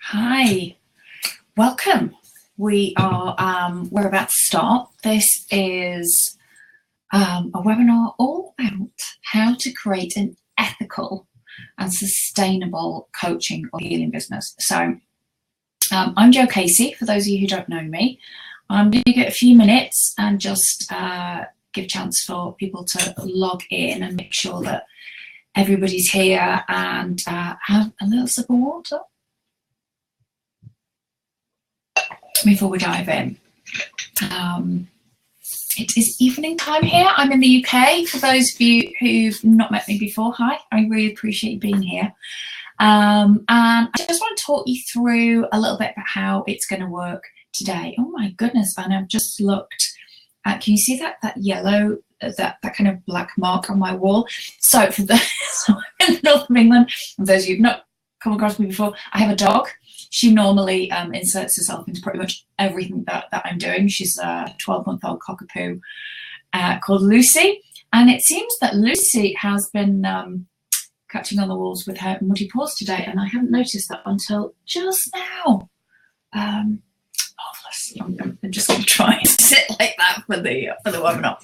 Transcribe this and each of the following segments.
Hi, welcome. We're about to start. This is a webinar all about how to create an ethical and sustainable coaching or healing business. So I'm Jo Casey, for those of you who don't know me. I'm going to get a few minutes and just give a chance for people to log in and make sure that everybody's here and have a little sip of water before we dive in. It is evening time here. I'm in the UK. For those of you who've not met me before, hi, I really appreciate you being here. And I just want to talk you through a little bit about how it's going to work today. Oh my goodness, and I've just looked at, can you see that yellow, that kind of black mark on my wall? So for the in the north of England, for those of you who've not come across me before, I have a dog. She normally inserts herself into pretty much everything that I'm doing. She's a 12-month-old cockapoo called Lucy. And it seems that Lucy has been catching on the walls with her muddy paws today, and I haven't noticed that until just now. Marvellous. I'm just going to try and sit like that for the webinar.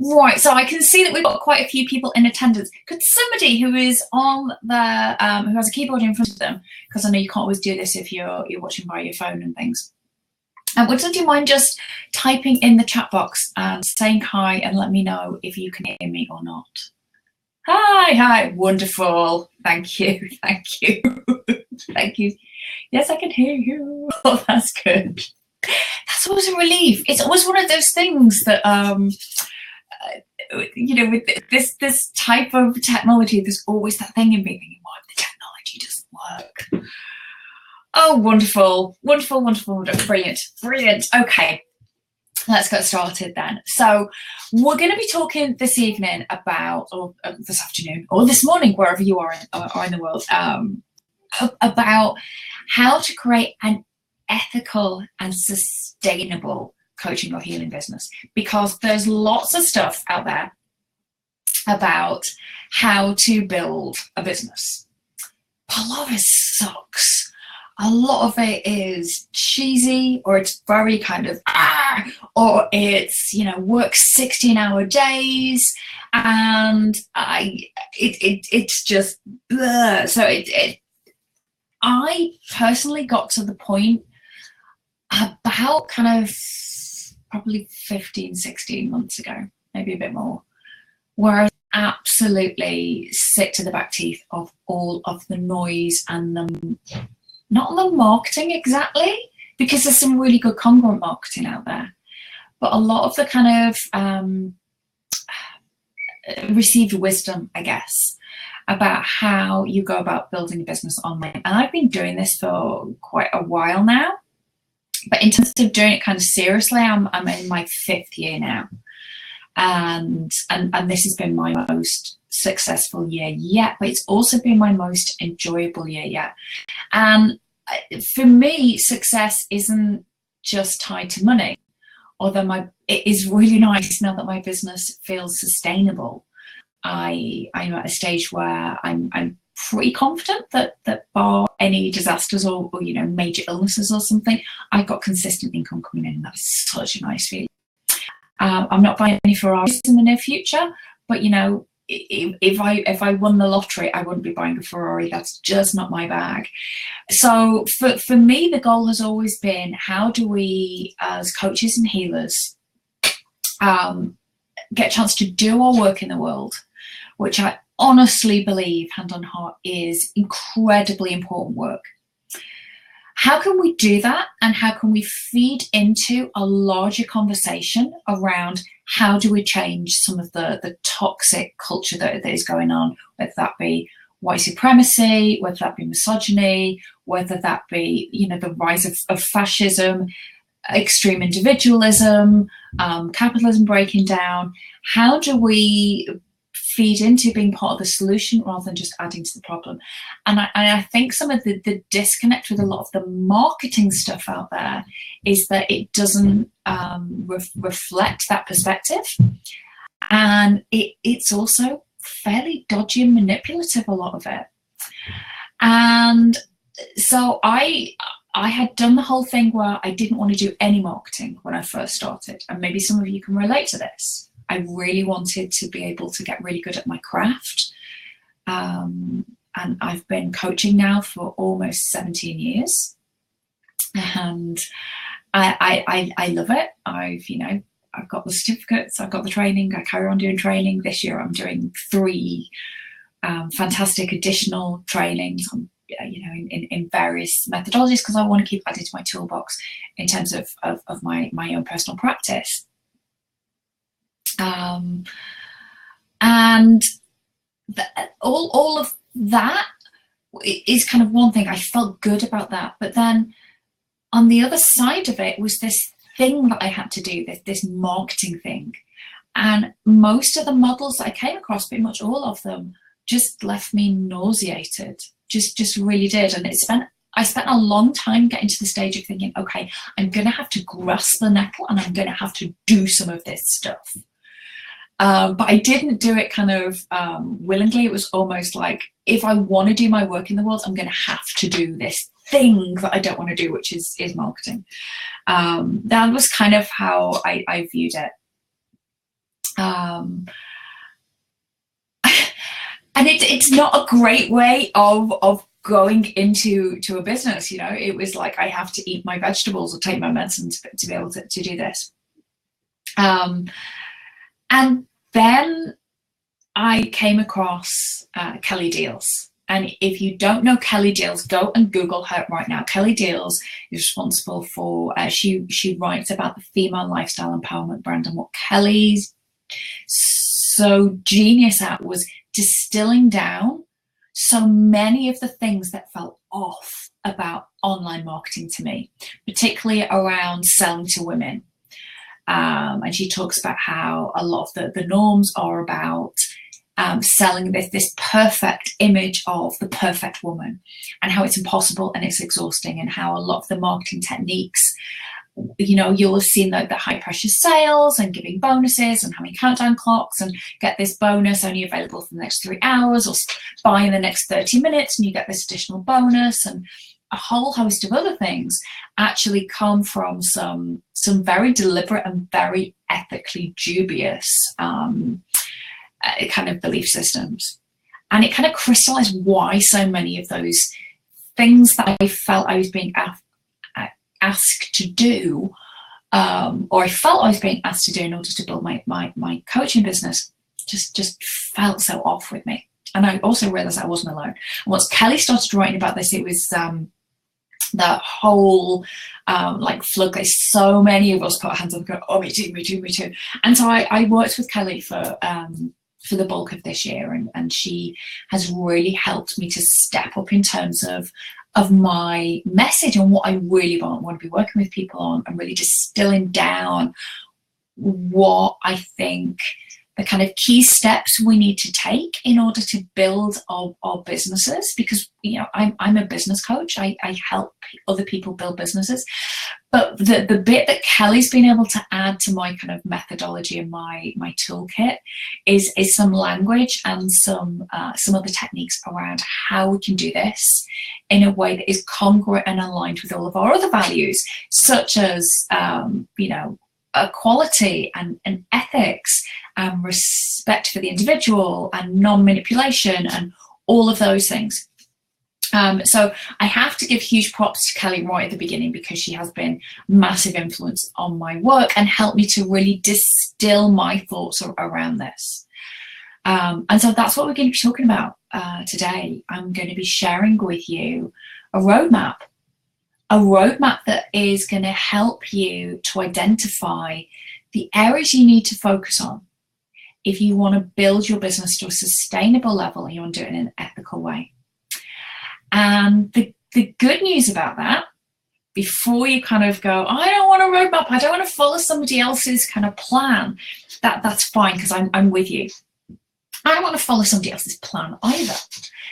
Right, so I can see that we've got quite a few people in attendance. Could somebody who is on the who has a keyboard in front of them, because I know you can't always do this if you're watching by your phone and things. Would somebody mind just typing in the chat box and saying hi and let me know if you can hear me or not? Hi, wonderful. Thank you. Thank you. Yes, I can hear you. Oh, that's good. That's always a relief. It's always one of those things that you know, with this type of technology, there's always that thing in me thinking, what if the technology doesn't work? Oh, wonderful. Brilliant. Okay, let's get started then. So we're going to be talking this evening about, or this afternoon, or this morning, wherever you are in the world, about how to create an ethical and sustainable coaching or healing business, because there's lots of stuff out there about how to build a business. But a lot of it sucks. A lot of it is cheesy, or it's very kind of or it's, you know, work 16-hour days, and it's just bleh. So I personally got to the point about kind of probably 15, 16 months ago, maybe a bit more, where I was absolutely sick to the back teeth of all of the noise and not the marketing exactly, because there's some really good congruent marketing out there, but a lot of the kind of received wisdom, I guess, about how you go about building a business online. And I've been doing this for quite a while now. But in terms of doing it kind of seriously, I'm in my 5th year now, and this has been my most successful year yet. But it's also been my most enjoyable year yet. And for me, success isn't just tied to money. Although it is really nice now that my business feels sustainable. I'm at a stage where I'm pretty confident that bar any disasters or you know, major illnesses or something, I've got consistent income coming in, and that's such a nice feeling. I'm not buying any Ferraris in the near future, but you know, if I won the lottery, I wouldn't be buying a Ferrari. That's just not my bag. So for me, the goal has always been, how do we as coaches and healers get a chance to do our work in the world, which I honestly believe, hand on heart, is incredibly important work. How can we do that, and how can we feed into a larger conversation around how do we change some of the toxic culture that is going on, whether that be white supremacy, whether that be misogyny, whether that be, you know, the rise of fascism, extreme individualism, capitalism breaking down. How do we feed into being part of the solution rather than just adding to the problem? And I think some of the disconnect with a lot of the marketing stuff out there is that it doesn't reflect that perspective, and it's also fairly dodgy and manipulative, a lot of it. And So I had done the whole thing where I didn't want to do any marketing when I first started, and maybe some of you can relate to this. I really wanted to be able to get really good at my craft, and I've been coaching now for almost 17 years, and I love it. I've got the certificates, I've got the training, I carry on doing training. This year I'm doing 3 fantastic additional trainings on, in various methodologies, because I want to keep adding to my toolbox in terms of my own personal practice. And all of that is kind of one thing. I felt good about that, but then on the other side of it was this thing that I had to do, this marketing thing. And most of the models that I came across, pretty much all of them, just left me nauseated. Just really did. And I spent a long time getting to the stage of thinking, okay, I'm going to have to grasp the nettle and I'm going to have to do some of this stuff. But I didn't do it kind of willingly. It was almost like, if I want to do my work in the world, I'm going to have to do this thing that I don't want to do, which is marketing. That was kind of how I viewed it. And it's not a great way of going into a business. It was like, I have to eat my vegetables or take my medicine to be able to do this. And then I came across Kelly Deals. And if you don't know Kelly Deals, go and Google her right now. Kelly Deals is responsible for, she writes about the female lifestyle empowerment brand. And what Kelly's so genius at was distilling down so many of the things that felt off about online marketing to me, particularly around selling to women. And she talks about how a lot of the norms are about selling this perfect image of the perfect woman, and how it's impossible and it's exhausting, and how a lot of the marketing techniques, you'll have seen the high pressure sales and giving bonuses and having countdown clocks and get this bonus only available for the next 3 hours, or buy in the next 30 minutes and you get this additional bonus, and a whole host of other things actually come from some very deliberate and very ethically dubious kind of belief systems. And it kind of crystallized why so many of those things that I felt I was being asked to do, or I felt I was being asked to do in order to build my coaching business, just felt so off with me. And I also realized I wasn't alone. And once Kelly started writing about this, it was the whole like floodgate. So many of us put our hands up and go, oh, me too. And so I worked with Kelly for the bulk of this year, and she has really helped me to step up in terms of my message and what I really want to be working with people on, and really distilling down what I think the kind of key steps we need to take in order to build our businesses. Because I'm a business coach. I help other people build businesses, but the bit that Kelly's been able to add to my kind of methodology and my toolkit is some language and some other techniques around how we can do this in a way that is congruent and aligned with all of our other values, such as equality and ethics and respect for the individual and non-manipulation and all of those things. So I have to give huge props to Kelly right at the beginning, because she has been massive influence on my work and helped me to really distill my thoughts around this. And so that's what we're going to be talking about today. I'm going to be sharing with you a roadmap that is going to help you to identify the areas you need to focus on if you want to build your business to a sustainable level and you want to do it in an ethical way. And the good news about that, before you kind of go, I don't want a roadmap, I don't want to follow somebody else's kind of plan, that's fine, because I'm with you. I don't want to follow somebody else's plan either.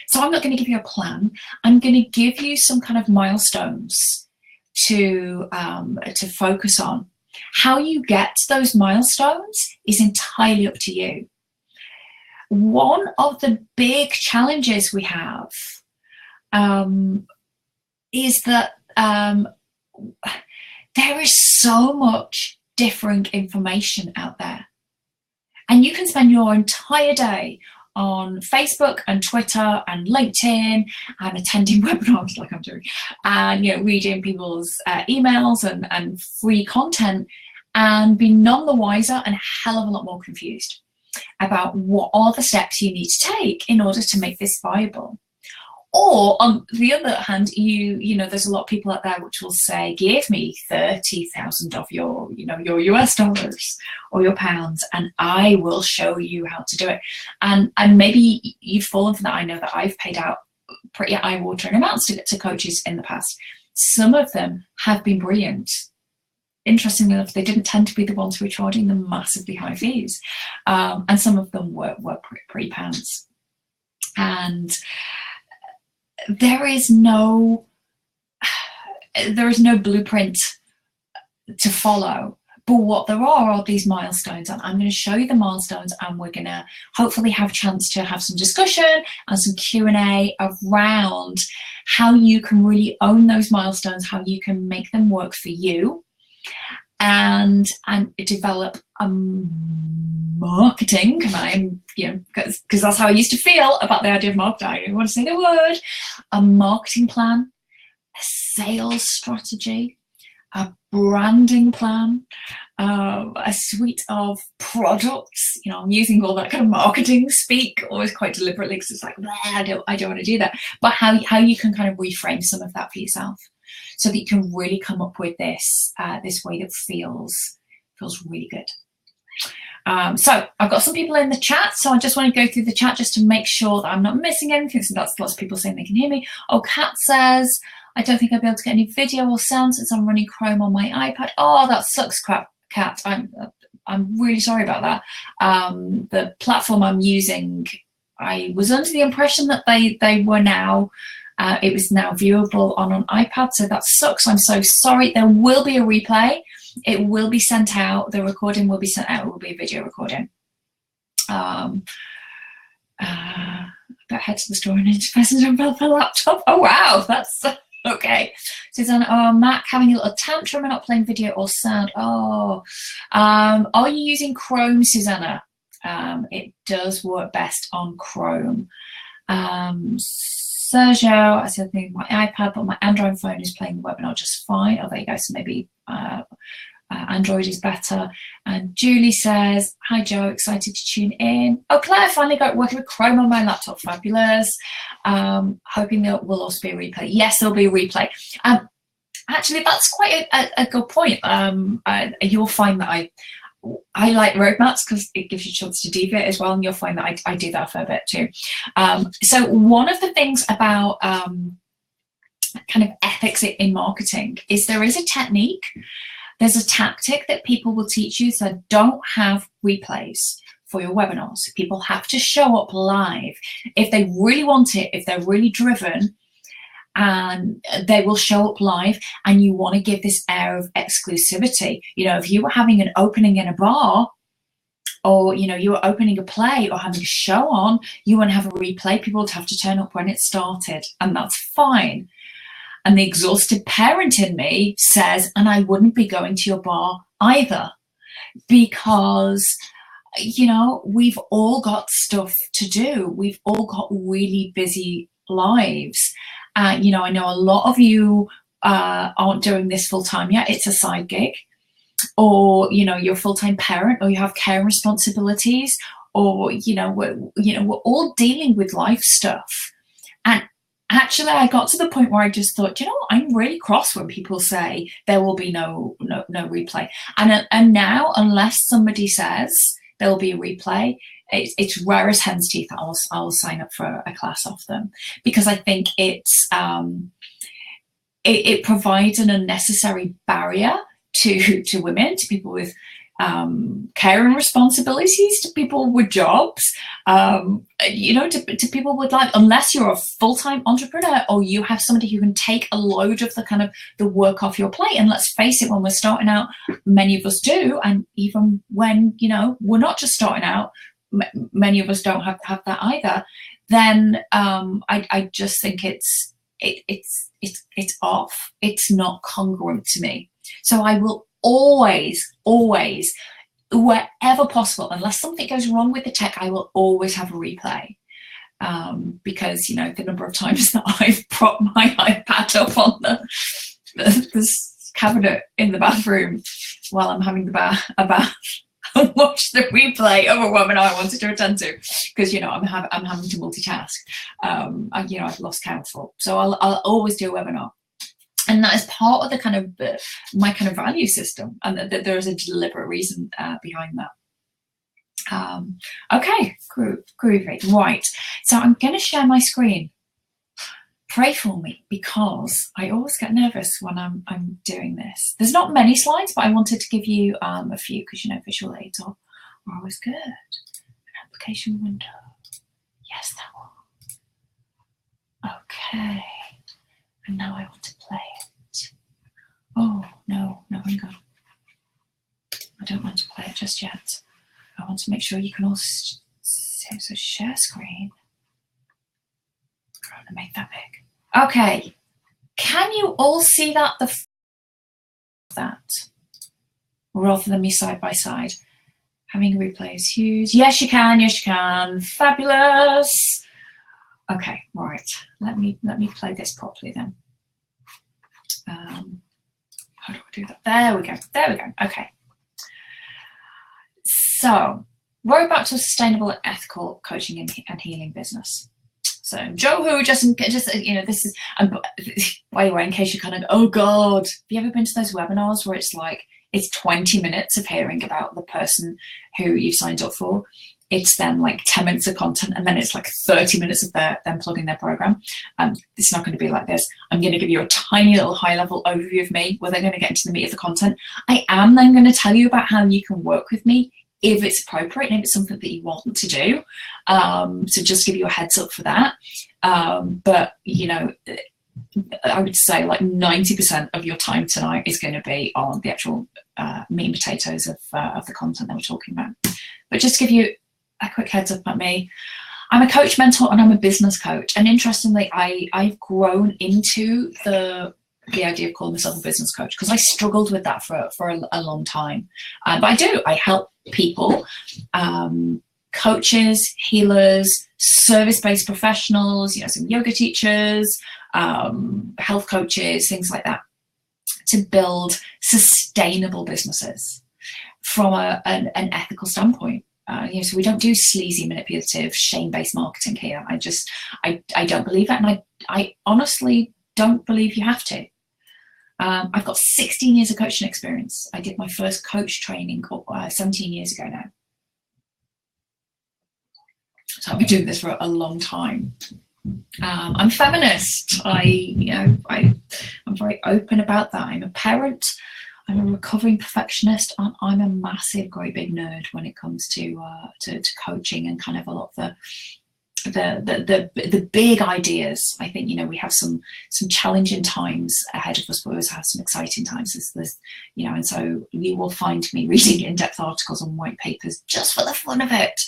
So I'm not going to give you a plan. I'm going to give you some kind of milestones to focus on. How you get to those milestones is entirely up to you. One of the big challenges we have is that there is so much different information out there. And you can spend your entire day on Facebook and Twitter and LinkedIn and attending webinars like I'm doing, and reading people's emails and free content, and be none the wiser and a hell of a lot more confused about what are the steps you need to take in order to make this viable. Or on the other hand, there's a lot of people out there which will say, give me 30,000 of your US dollars or your pounds, and I will show you how to do it. And maybe you've fallen for that. I know that I've paid out pretty eye-watering amounts to coaches in the past. Some of them have been brilliant. Interestingly enough, they didn't tend to be the ones who were charging the massively high fees. And some of them were pretty pants. And there is no blueprint to follow, but what there are these milestones, and I'm going to show you the milestones, and we're going to hopefully have a chance to have some discussion and some Q&A around how you can really own those milestones, how you can make them work for you, and develop a marketing, because that's how I used to feel about the idea of marketing. I didn't want to say the word. A marketing plan, a sales strategy, a branding plan, a suite of products. I'm using all that kind of marketing speak always quite deliberately, because it's like, I don't want to do that. But how you can kind of reframe some of that for yourself, so that you can really come up with this way that feels really good. So I've got some people in the chat, so I just want to go through the chat just to make sure that I'm not missing anything. So that's lots of people saying they can hear me. Oh, Kat says, I don't think I'll be able to get any video or sound since I'm running Chrome on my iPad. Oh, that sucks, Kat. I'm really sorry about that. The platform I'm using, I was under the impression that they were now, it was now viewable on an iPad, so that sucks. I'm so sorry. There will be a replay. It will be sent out. The recording will be sent out. It will be a video recording. But head to the store and independent for the laptop. Oh wow, that's okay. Susanna, oh, Mac having a little tantrum and not playing video or sound. Oh, are you using Chrome, Susanna? It does work best on Chrome. Sergio, I said my iPad, but my Android phone is playing the webinar just fine. Oh, there you go. So maybe Android is better. And Julie says, hi Joe, excited to tune in. Oh, Claire finally got working with Chrome on my laptop. Fabulous. Hoping there will also be a replay. Yes, there'll be a replay. Actually, that's quite a good point. You'll find that I like roadmaps because it gives you a chance to deviate as well, and you'll find that I do that a fair bit too. So one of the things about kind of ethics in marketing is there is a technique, there's a tactic that people will teach you, so don't have replays for your webinars. People have to show up live. If they really want it, if they're really driven, and they will show up live, and you want to give this air of exclusivity. If you were having an opening in a bar, or you were opening a play or having a show on, you want to have a replay. People would have to turn up when it started, and that's fine. And the exhausted parent in me says, and I wouldn't be going to your bar either, because we've all got stuff to do. We've all got really busy lives. I know a lot of you aren't doing this full time yet. It's a side gig, or you're a full-time parent, or you have care responsibilities, or we're all dealing with life stuff. And actually, I got to the point where I just thought, I'm really cross when people say there will be no replay. And now, unless somebody says there will be a replay, it's rare as hen's teeth that I'll sign up for a class off them, because I think it provides an unnecessary barrier to women, to people with care and responsibilities, to people with jobs, to people with life. Unless you're a full-time entrepreneur, or you have somebody who can take a load of the work off your plate. And let's face it, when we're starting out, many of us do, and even when we're not just starting out, many of us don't have that either. Then I just think it's it's off. It's not congruent to me. So I will always, wherever possible, unless something goes wrong with the tech, I will always have a replay. Because, you know, the number of times that I've propped my iPad up on the cabinet in the bathroom while I'm having a bath and watch the replay of a webinar I wanted to attend to, because, you know, I'm having to multitask. You know, I've lost count for. So I'll always do a webinar. And that is part of the kind of my kind of value system, and that there is a deliberate reason behind that. Okay, groovy. Right, so I'm going to share my screen. Pray for me, because I always get nervous when I'm doing this. There's not many slides, but I wanted to give you a few, because, you know, visual aids are always good. An application window. Yes, that one. Okay. And now I want to play it. Oh, no, hang on. I don't want to play it just yet. I want to make sure you can all see. So share screen. I'm going to make that big. Okay. Can you all see that? Rather than me side by side. Having a replay is huge. Yes, you can. Yes, you can. Fabulous. Okay, right. Let me play this properly then. How do I do that? There we go. Okay. So we're back to a sustainable and ethical coaching and healing business. So Joe Who, just you know, this is, by the way, in case you're kind of, oh God, have you ever been to those webinars where it's like, it's 20 minutes of hearing about the person who you've signed up for? It's then like 10 minutes of content, and then it's like 30 minutes of them plugging their program. It's not going to be like this. I'm going to give you a tiny little high level overview of me, where they're going to get into the meat of the content. I am then going to tell you about how you can work with me if it's appropriate and if it's something that you want to do. So just give you a heads up for that. But, you know, I would say like 90% of your time tonight is going to be on the actual meat and potatoes of the content that we're talking about. But just to give you a quick heads up about me, I'm a coach, mentor, and I'm a business coach. And interestingly, I've grown into the idea of calling myself a business coach, because I struggled with that for a long time. But I help people, coaches, healers, service-based professionals, you know, some yoga teachers, health coaches, things like that, to build sustainable businesses from an ethical standpoint. You know, so we don't do sleazy, manipulative, shame-based marketing here. I don't believe that, and I honestly don't believe you have to. I've got 16 years of coaching experience. I did my first coach training 17 years ago now. So I've been doing this for a long time. I'm feminist. I'm very open about that. I'm a parent. I'm a recovering perfectionist, and I'm a massive, great big nerd when it comes to coaching and kind of a lot of the big ideas. I think, you know, we have some challenging times ahead of us, but we also have some exciting times. There's, you know, and so you will find me reading in-depth articles and white papers just for the fun of it,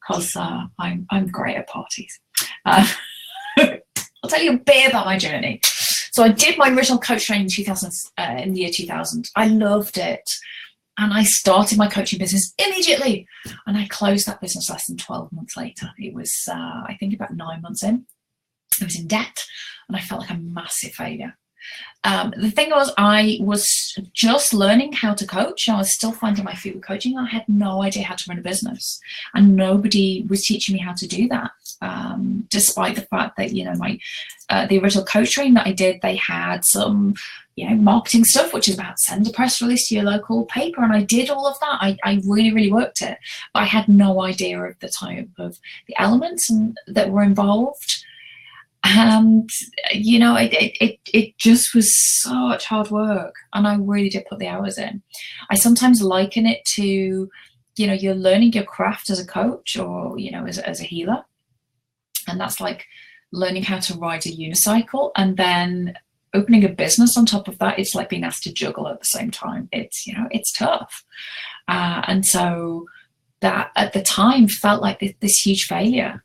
because I'm great at parties. I'll tell you a bit about my journey. So I did my original coach training in the year 2000. I loved it. And I started my coaching business immediately. And I closed that business less than 12 months later. It was, I think, about 9 months in. I was in debt, and I felt like a massive failure. The thing was, I was just learning how to coach. I was still finding my feet with coaching. I had no idea how to run a business, and nobody was teaching me how to do that. Despite the fact that, you know, my the original coach training that I did, they had some, you know, marketing stuff, which is about send a press release to your local paper, and I did all of that. I really worked it, but I had no idea of the type of the elements that were involved. And, you know, it just was such hard work, and I really did put the hours in. I sometimes liken it to, you know, you're learning your craft as a coach, or, you know, as a healer, and that's like learning how to ride a unicycle, and then opening a business on top of that. It's like being asked to juggle at the same time. It's, you know, it's tough. And so that at the time felt like this huge failure.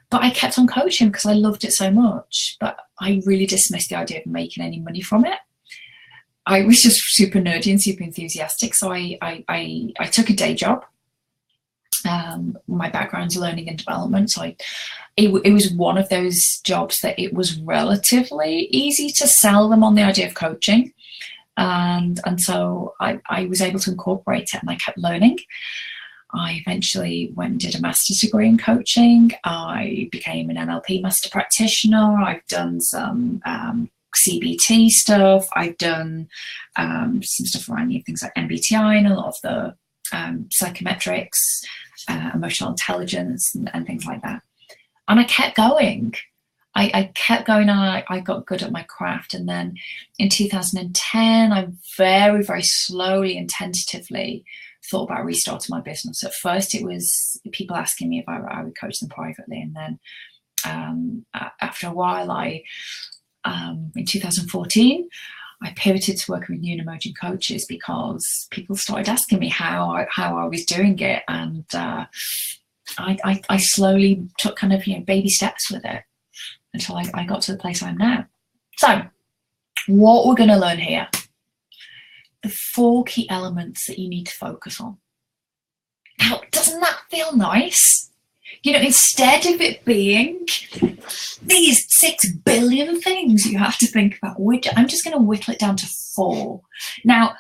But I kept on coaching because I loved it so much. But I really dismissed the idea of making any money from it. I was just super nerdy and super enthusiastic, so I took a day job. My background's learning and development, so it was one of those jobs that it was relatively easy to sell them on the idea of coaching, and so I was able to incorporate it, and I kept learning. I eventually went and did a master's degree in coaching. I became an NLP master practitioner. I've done some CBT stuff. I've done some stuff around things like MBTI and a lot of the psychometrics, emotional intelligence, and things like that. And I kept going. I kept going, and I got good at my craft. And then in 2010, I very, very slowly and tentatively thought about restarting my business. At first, it was people asking me if I would coach them privately. And then after a while, in 2014, I pivoted to working with new and emerging coaches because people started asking me how I was doing it. And I slowly took kind of baby steps with it until I got to the place I'm now. So what we're going to learn here, the 4 key elements that you need to focus on. Now, doesn't that feel nice? Instead of it being these 6 billion things you have to think about, I'm just going to whittle it down to 4. Now,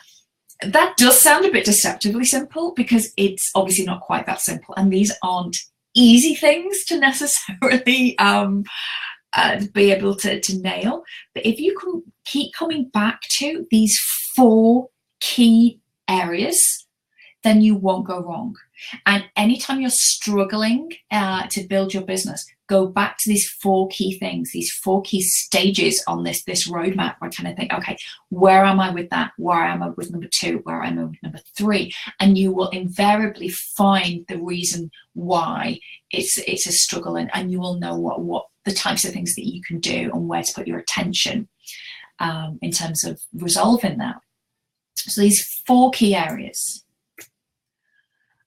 that does sound a bit deceptively simple because it's obviously not quite that simple. And these aren't easy things to necessarily be able to nail. But if you can keep coming back to these 4 key areas, then you won't go wrong. And anytime you're struggling to build your business, go back to these 4 key things, these 4 key stages on this roadmap where I kind of think, okay, where am I with that? Where am I with number 2? Where am I with number 3? And you will invariably find the reason why it's a struggle, and you will know what the types of things that you can do and where to put your attention in terms of resolving that. So these 4 key areas.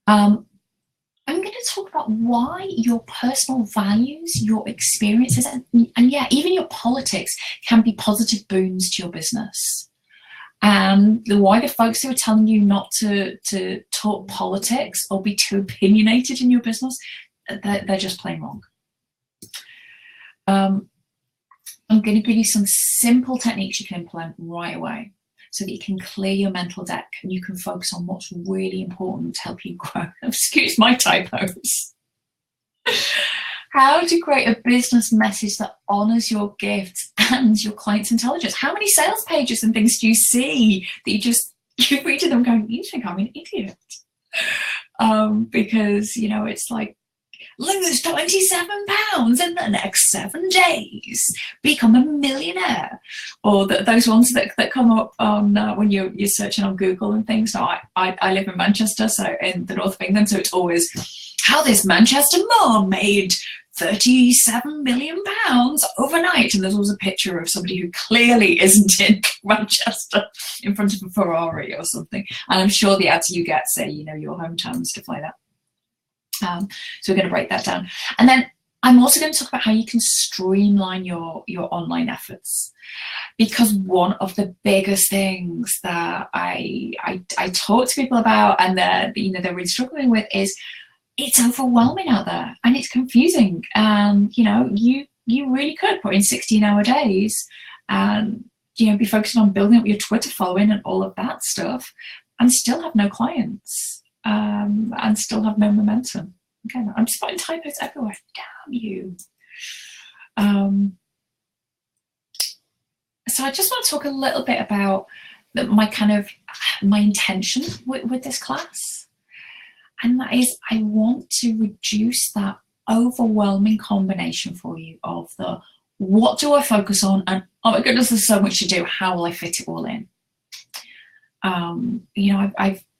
I'm going to talk about why your personal values, your experiences, and yeah, even your politics can be positive boons to your business. And why the folks who are telling you not to talk politics or be too opinionated in your business, they're just plain wrong. I'm going to give you some simple techniques you can implement right away, so that you can clear your mental deck and you can focus on what's really important to help you grow. Excuse my typos. How to create a business message that honors your gifts and your client's intelligence. How many sales pages and things do you see that you read to them going, you think I'm an idiot? Because, it's like, lose 27 pounds in the next 7 days, become a millionaire, or those ones that come up on when you're searching on Google and things. So I live in Manchester, so in the north of England, so it's always how this Manchester mom made 37 million pounds overnight, and there's always a picture of somebody who clearly isn't in Manchester in front of a Ferrari or something. And I'm sure the ads you get say your hometown and stuff like that. So we're going to break that down. And then I'm also going to talk about how you can streamline your online efforts, because one of the biggest things that I talk to people about and they're really struggling with is it's overwhelming out there and it's confusing. And you really could put in 16-hour days and be focusing on building up your Twitter following and all of that stuff and still have no clients. And still have no momentum. Okay, I'm just finding typos everywhere. Damn you. So I just want to talk a little bit about my intention with this class. And that is, I want to reduce that overwhelming combination for you of the what do I focus on and oh my goodness, there's so much to do. How will I fit it all in?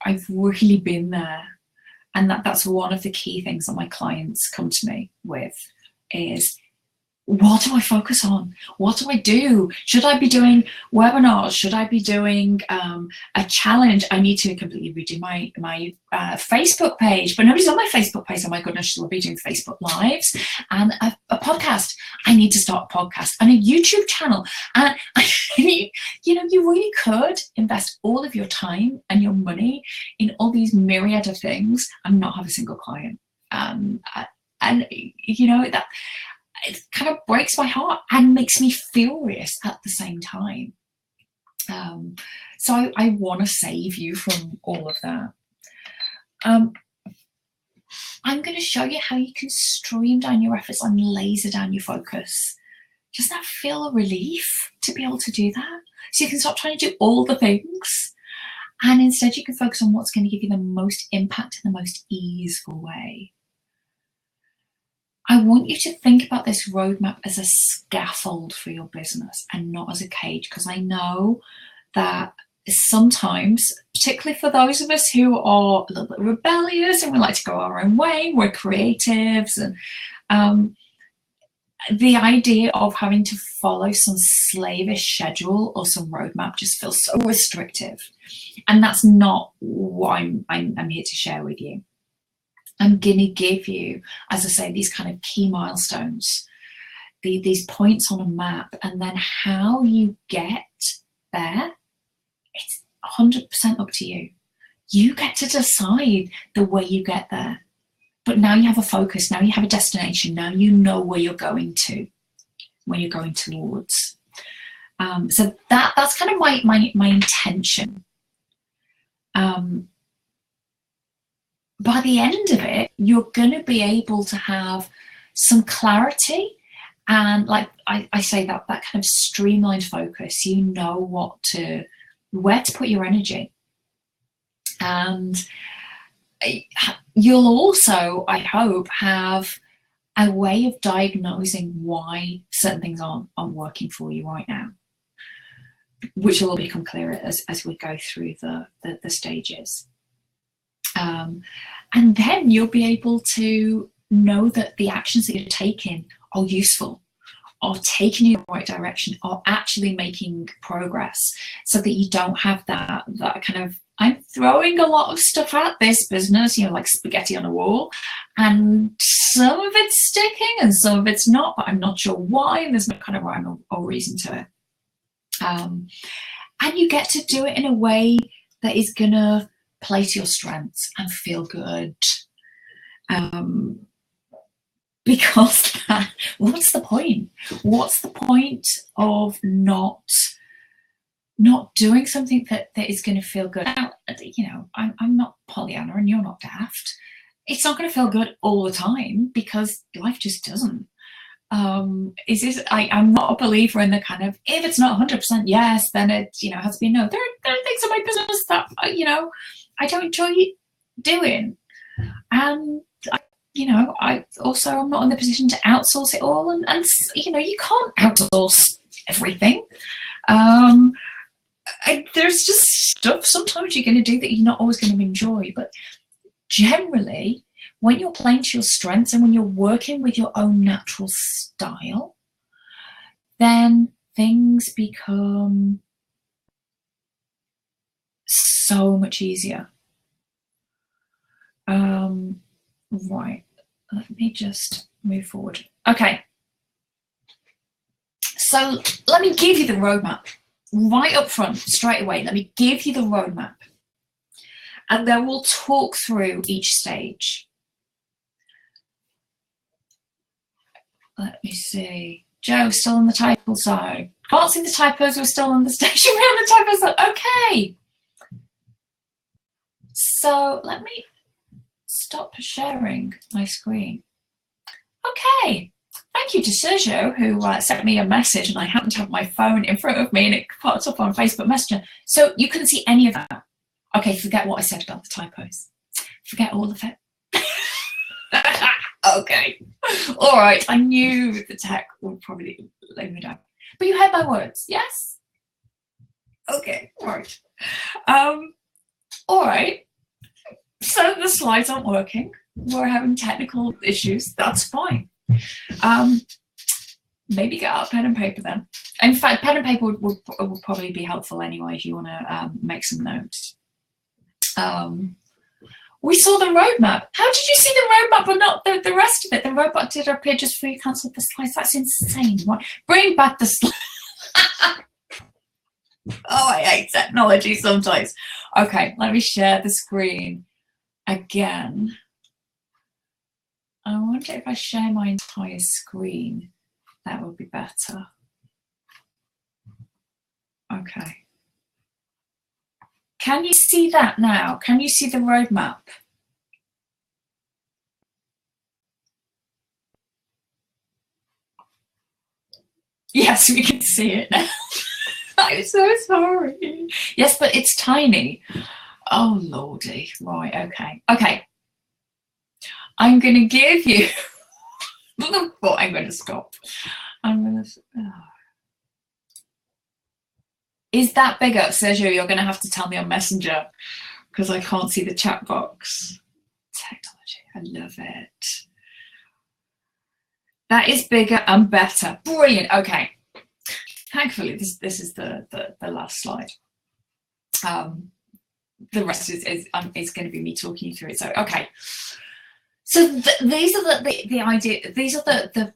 I've really been there, and that's one of the key things that my clients come to me with is what do I focus on? What do I do? Should I be doing webinars? Should I be doing a challenge? I need to completely redo my Facebook page, but nobody's on my Facebook page. Oh my goodness, shall I be doing Facebook Lives and a podcast? I need to start a podcast and a YouTube channel. And you really could invest all of your time and your money in all these myriad of things and not have a single client. That it kind of breaks my heart and makes me furious at the same time. So I want to save you from all of that. I'm going to show you how you can stream down your efforts and laser down your focus. Doesn't that feel a relief to be able to do that? So you can stop trying to do all the things, and instead you can focus on what's going to give you the most impact in the most easeful way. I want you to think about this roadmap as a scaffold for your business and not as a cage, because I know that sometimes, particularly for those of us who are a little bit rebellious and we like to go our own way, we're creatives, and the idea of having to follow some slavish schedule or some roadmap just feels so restrictive. And that's not what I'm here to share with you. I'm going to give you, as I say, these kind of key milestones, these points on a map, and then how you get there, it's 100% up to you. You get to decide the way you get there. But now you have a focus, now you have a destination, now you know where you're going to, where you're going towards. So that's kind of my intention. By the end of it, you're going to be able to have some clarity, and like I say, that kind of streamlined focus. You know where to put your energy, and you'll also, I hope, have a way of diagnosing why certain things aren't working for you right now, which will become clearer as we go through the stages. And then you'll be able to know that the actions that you're taking are useful, are taking you in the right direction, are actually making progress, so that you don't have that kind of, I'm throwing a lot of stuff at this business, like spaghetti on a wall, and some of it's sticking and some of it's not, but I'm not sure why, and there's no kind of rhyme or reason to it. And you get to do it in a way that is going to play to your strengths and feel good. Because what's the point? What's the point of not doing something that is going to feel good? Now, I'm not Pollyanna and you're not daft. It's not going to feel good all the time, because life just doesn't. I'm not a believer in the kind of, if it's not 100% yes, then it has to be no. There are things in my business that I don't enjoy doing, and I also am not in the position to outsource it all, and you can't outsource everything. There's just stuff sometimes you're going to do that you're not always going to enjoy, but generally, when you're playing to your strengths and when you're working with your own natural style, then things become so much easier. Right, let me just move forward. Okay, so let me give you the roadmap right up front, straight away. Let me give you the roadmap, and then we'll talk through each stage. Let me see. Joe, still on the typo side. Can't see the typos, we're still on the stage. We're on the typo side. Okay. So let me stop sharing my screen. Okay. Thank you to Sergio, who sent me a message, and I happen to have my phone in front of me and it pops up on Facebook Messenger. So you couldn't see any of that. Okay, forget what I said about the typos. Forget all of it. Okay. All right. I knew the tech would probably lay me down. But you heard my words, yes? Okay, right. All right. So the slides aren't working. We're having technical issues. That's fine. maybe get out a pen and paper then. In fact, pen and paper would probably be helpful anyway if you want to make some notes. We saw the roadmap. How did you see the roadmap but not the rest of it? The roadmap did appear just before you cancelled the slides. That's insane. What? Bring back the slides. Oh, I hate technology sometimes. Okay, let me share the screen again. I wonder if I share my entire screen, that would be better. Okay. Can you see that now? Can you see the roadmap? Yes, we can see it now. I'm so sorry. Yes, but it's tiny. Oh, lordy. Right, okay. Okay. I'm going to give you... But I'm going to stop. I'm going to... Oh. Is that bigger? Sergio, you're going to have to tell me on Messenger because I can't see the chat box. Technology, I love it. That is bigger and better. Brilliant. Okay. Thankfully, this is the last slide. The rest is going to be me talking you through it. So, okay. So these are the idea. These are the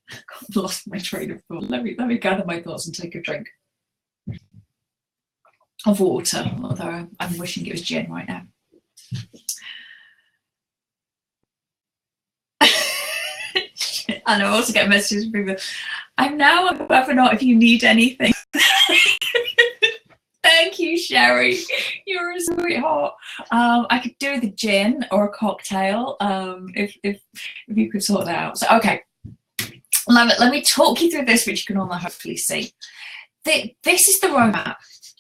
I've lost my train of thought. Let me gather my thoughts and take a drink of water, although I'm wishing it was gin right now. And I also get messages from people. I'm now on webinar if you need anything. Thank you, Sherry. You're a sweetheart. I could do the gin or a cocktail if you could sort that out. So, okay. Let me talk you through this, which you can all hopefully see. This is the roadmap.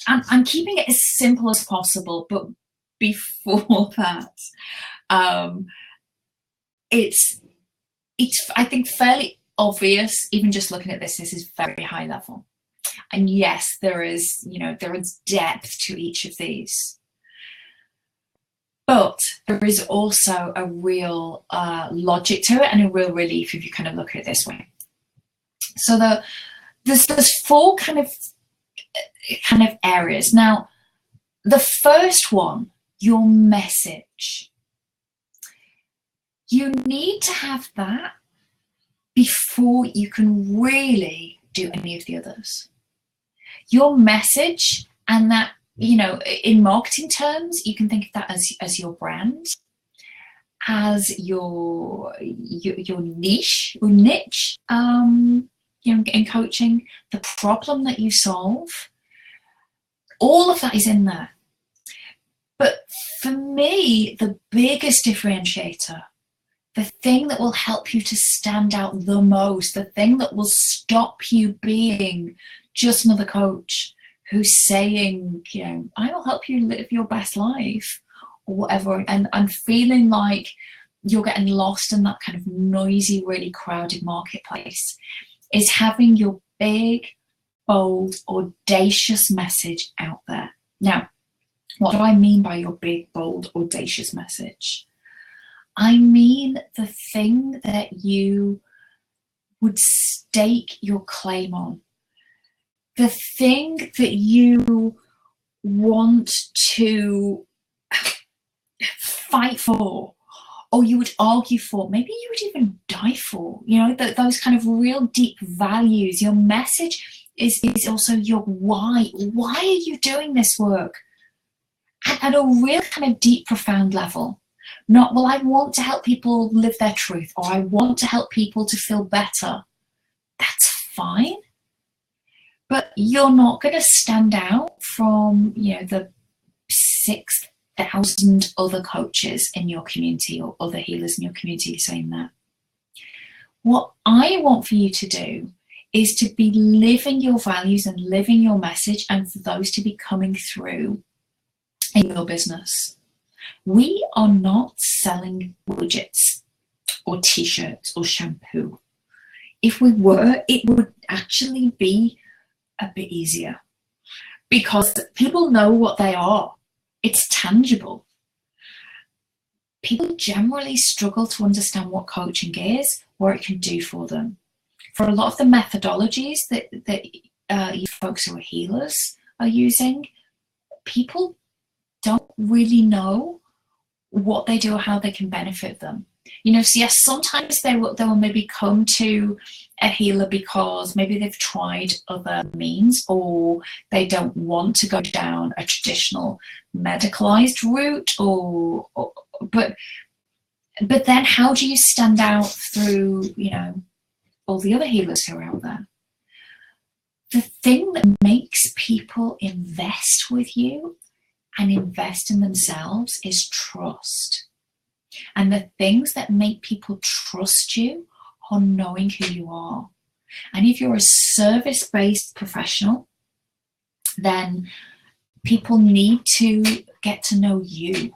I'm keeping it as simple as possible, but before that, it's I think fairly obvious, even just looking at this is very high level. And yes, there is depth to each of these. But there is also a real logic to it and a real relief if you kind of look at it this way. So there's four kind of areas. Now, the first one, your message. You need to have that before you can really do any of the others. Your message, and that, in marketing terms, you can think of that as your brand, as your niche or niche, in coaching, the problem that you solve. All of that is in there. But for me, the biggest differentiator, the thing that will help you to stand out the most, the thing that will stop you being just another coach who's saying, I will help you live your best life or whatever, and feeling like you're getting lost in that kind of noisy, really crowded marketplace, is having your big, bold, audacious message out there. Now, what do I mean by your big, bold, audacious message? I mean the thing that you would stake your claim on. The thing that you want to fight for, or you would argue for, maybe you would even die for, those kind of real deep values. Your message is also your why. Why are you doing this work? At a real kind of deep, profound level. Not, well, I want to help people live their truth, or I want to help people to feel better. That's fine. But you're not going to stand out from, the 6,000 other coaches in your community or other healers in your community saying that. What I want for you to do is to be living your values and living your message, and for those to be coming through in your business. We are not selling widgets or t-shirts or shampoo. If we were, it would actually be a bit easier because people know what they are. It's tangible. People generally struggle to understand what coaching is, what it can do for them. for a lot of the methodologies that you folks who are healers are using, people don't really know what they do or how they can benefit them. You know, so yes, sometimes they will maybe come to a healer because maybe they've tried other means, or they don't want to go down a traditional medicalized route, but then how do you stand out through, you know, all the other healers who are out there? The thing that makes people invest with you and invest in themselves is trust. And the things that make people trust you are knowing who you are. And if you're a service-based professional, then people need to get to know you.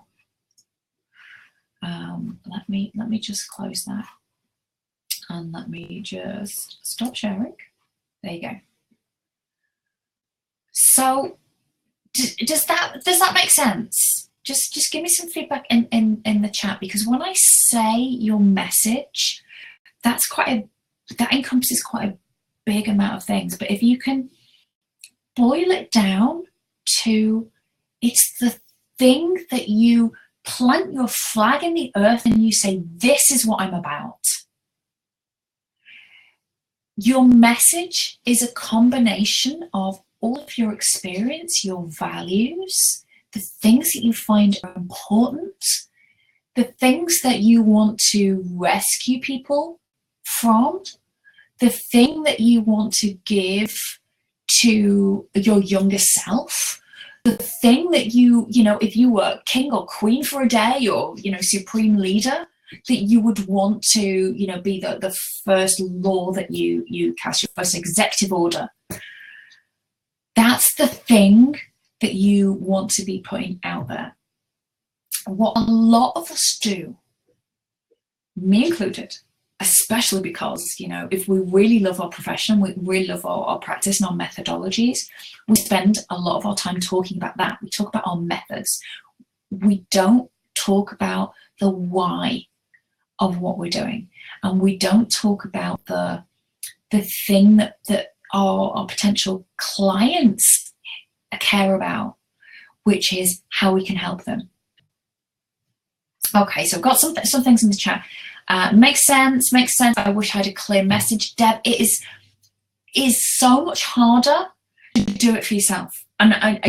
Let me just close that, and let me just stop sharing. There you go. So does that make sense? Just give me some feedback in the chat, because when I say your message, that encompasses quite a big amount of things. But if you can boil it down to, it's the thing that you plant your flag in the earth and you say, this is what I'm about. Your message is a combination of all of your experience, your values, the things that you find are important, the things that you want to rescue people from, the thing that you want to give to your younger self, the thing that you know, if you were king or queen for a day, or, you know, supreme leader, that you would want to, you know, be the first law that you cast, your first executive order. That's the thing that you want to be putting out there. What a lot of us do, me included, especially because, you know, if we really love our profession, we really love our practice and our methodologies, we spend a lot of our time talking about that. We talk about our methods. We don't talk about the why of what we're doing. And we don't talk about the thing that our potential clients care about, which is how we can help them. Okay, so I've got some things in the chat. Makes sense. I wish I had a clear message. Deb, it is so much harder to do it for yourself. And I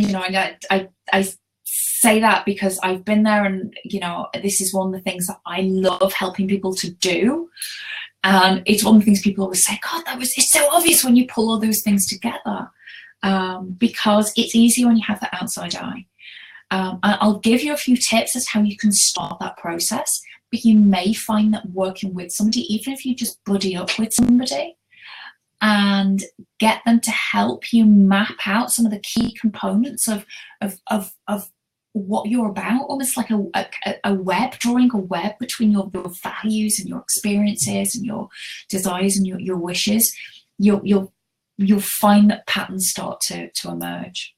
say that because I've been there, and, you know, this is one of the things that I love helping people to do. And it's one of the things people always say, God, it's so obvious when you pull all those things together. Because it's easy when you have that outside eye. I'll give you a few tips as how you can start that process, but you may find that working with somebody, even if you just buddy up with somebody and get them to help you map out some of the key components of what you're about, almost like a web, drawing a web between your values and your experiences and your desires and your wishes, you'll find that patterns start to emerge.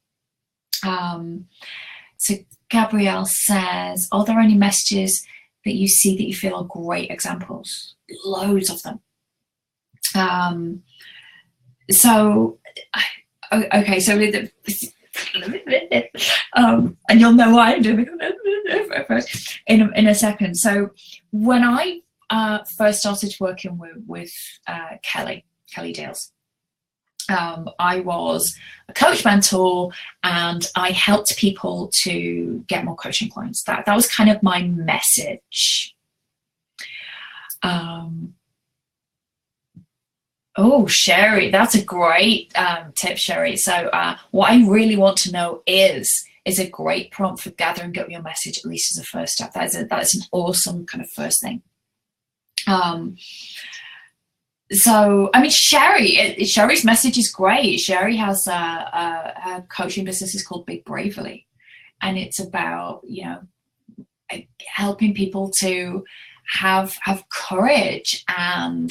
So Gabrielle says, are there any messages that you see that you feel are great examples? Loads of them. Okay, so and you'll know why I'm doing it in a second. So when I first started working with Kelly Dales, I was a coach mentor, and I helped people to get more coaching clients. That was kind of my message. Oh, Sherry, that's a great tip, Sherry. So what I really want to know is a great prompt for gathering up your message, at least as a first step. That's an awesome kind of first thing. So, I mean, Sherry's message is great. Sherry has her coaching business is called Big Bravely, and it's about, you know, helping people to have courage and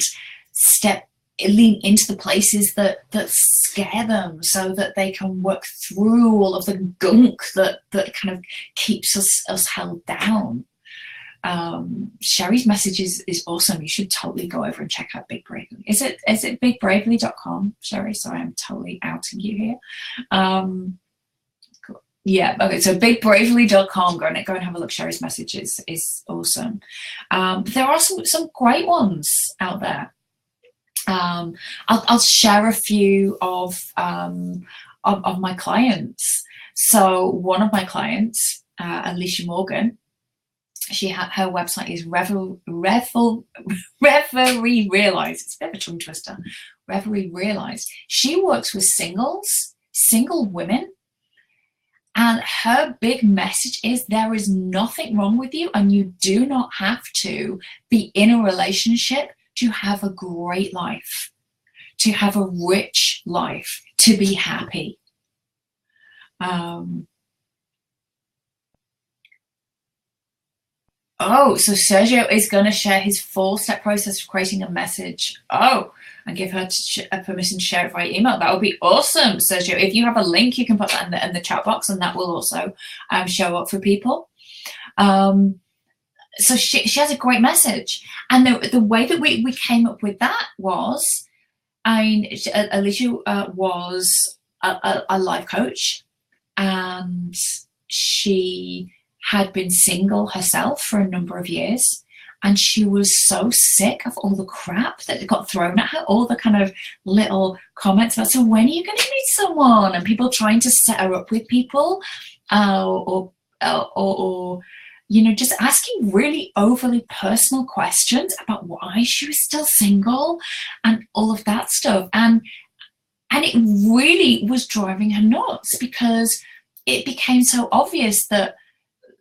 lean into the places that scare them, so that they can work through all of the gunk that kind of keeps us held down. Sherry's message is awesome. You should totally go over and check out Big Bravely. Is it bigbravely.com? Sherry, sorry, I'm totally outing you here. Cool. Yeah, okay, so bigbravely.com, go and have a look. Sherry's message is awesome. But there are some great ones out there. I'll share a few of my clients. So one of my clients, Alicia Morgan, her website is Reverie Realized. It's a bit of a tongue twister. Reverie Realized. She works with single women, and her big message is there is nothing wrong with you, and you do not have to be in a relationship to have a great life, to have a rich life, to be happy. Oh, so Sergio is going to share his 4-step process for creating a message. Oh, and give her permission to share it via email. That would be awesome, Sergio. If you have a link, you can put that in the chat box, and that will also show up for people. So she has a great message. And the way that we came up with that was, Alicia was a life coach, and she had been single herself for a number of years, and she was so sick of all the crap that got thrown at her, all the kind of little comments about, so when are you going to meet someone, and people trying to set her up with people, or just asking really overly personal questions about why she was still single and all of that stuff. And it really was driving her nuts, because it became so obvious that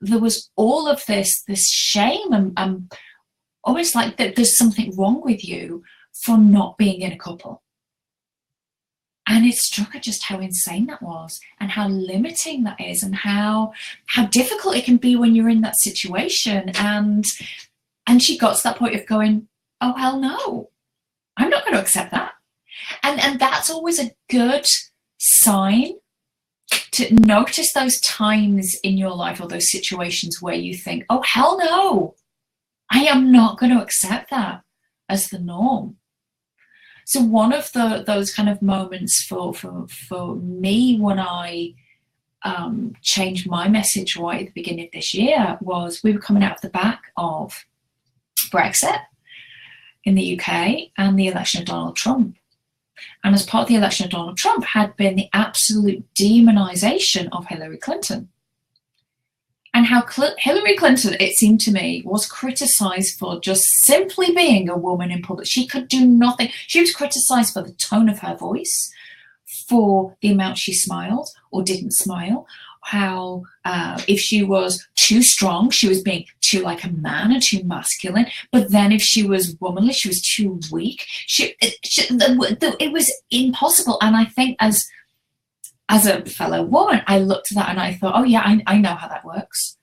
there was all of this shame and almost like that there's something wrong with you for not being in a couple. And it struck her just how insane that was, and how limiting that is, and how difficult it can be when you're in that situation. And she got to that point of going, oh, hell no, I'm not going to accept that. And that's always a good sign, to notice those times in your life, or those situations where you think, oh, hell no, I am not going to accept that as the norm. So one of those kind of moments for me when I changed my message right at the beginning of this year was, we were coming out of the back of Brexit in the UK and the election of Donald Trump. And as part of the election of Donald Trump had been the absolute demonization of Hillary Clinton. And how Hillary Clinton, it seemed to me, was criticized for just simply being a woman in public. She could do nothing. She was criticized for the tone of her voice, for the amount she smiled or didn't smile, how if she was too strong, she was being too like a man and too masculine. But then if she was womanly, she was too weak. It was impossible. And I think as a fellow woman, I looked at that and I thought, oh yeah, I know how that works.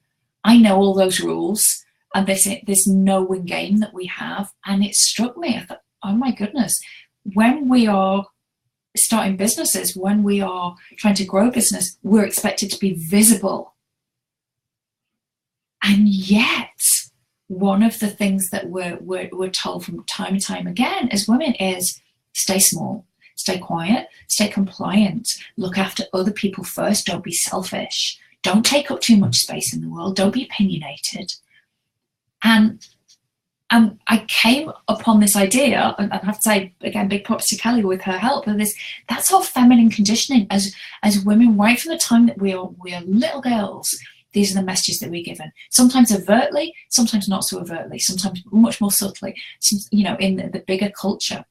I know all those rules and this no-win game that we have. And it struck me. I thought, oh my goodness, when we are starting businesses, when we are trying to grow business, we're expected to be visible. And yet, one of the things that we're told from time and time again as women is stay small, stay quiet, stay compliant, look after other people first, don't be selfish, don't take up too much space in the world, don't be opinionated. And I came upon this idea, and I have to say, again, big props to Kelly with her help, of this. That's our feminine conditioning as women, right from the time that we are little girls. These are the messages that we're given, sometimes overtly, sometimes not so overtly, sometimes much more subtly, in the bigger culture.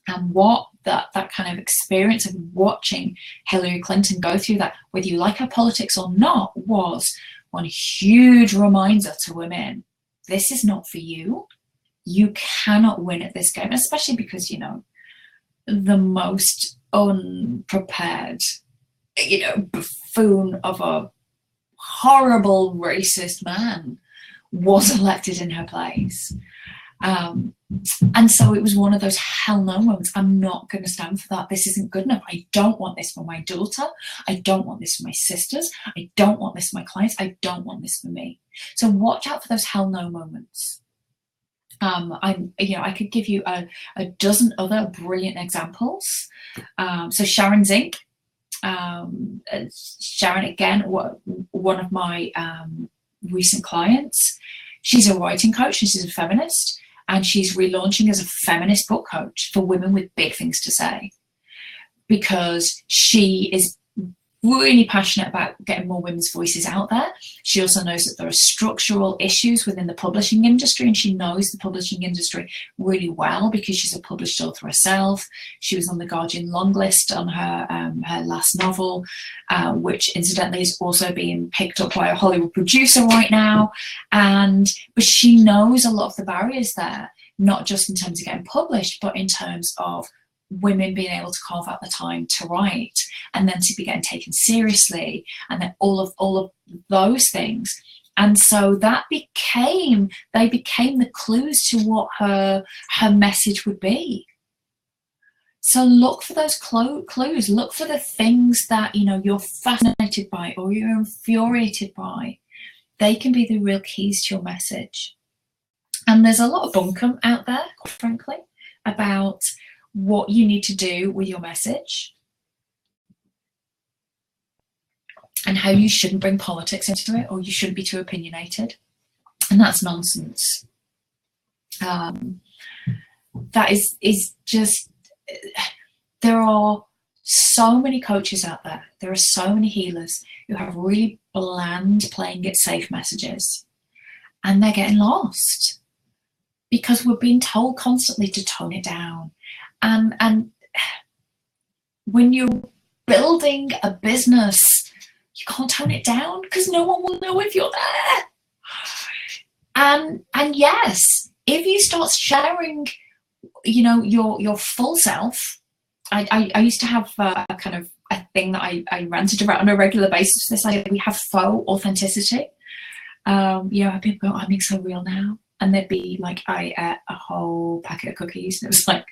And what that kind of experience of watching Hillary Clinton go through that, whether you like her politics or not, was one huge reminder to women. This is not for you. You cannot win at this game, especially because, the most unprepared, buffoon of a horrible racist man was elected in her place. And so it was one of those hell no moments. I'm not going to stand for that. This isn't good enough. I don't want this for my daughter. I don't want this for my sisters. I don't want this for my clients. I don't want this for me. So watch out for those hell no moments. I could give you a dozen other brilliant examples. So Sharon Zink, Sharon, again, one of my recent clients. She's a writing coach, and she's a feminist, and she's relaunching as a feminist book coach for women with big things to say, because she is really passionate about getting more women's voices out there. She also knows that there are structural issues within the publishing industry, and she knows the publishing industry really well because she's a published author herself. She was on the Guardian long list on her last novel, which incidentally is also being picked up by a Hollywood producer right now. But she knows a lot of the barriers there, not just in terms of getting published, but in terms of women being able to carve out the time to write, and then to be getting taken seriously, and then all of those things. And so they became the clues to what her message would be. So look for those clues. Look for the things that you're fascinated by or you're infuriated by. They can be the real keys to your message. And there's a lot of bunkum out there, quite frankly, about what you need to do with your message and how you shouldn't bring politics into it, or you shouldn't be too opinionated. And that's nonsense. That is just, there are so many coaches out there. There are so many healers who have really bland, playing it safe messages, and they're getting lost because we're being told constantly to tone it down. And when you're building a business, you can't tone it down because no one will know if you're there. And yes, if you start sharing, your full self. I used to have a kind of a thing that I ranted about on a regular basis. This like we have faux authenticity. People go, I'm being so real now, and there'd be like I ate a whole packet of cookies, and it was like,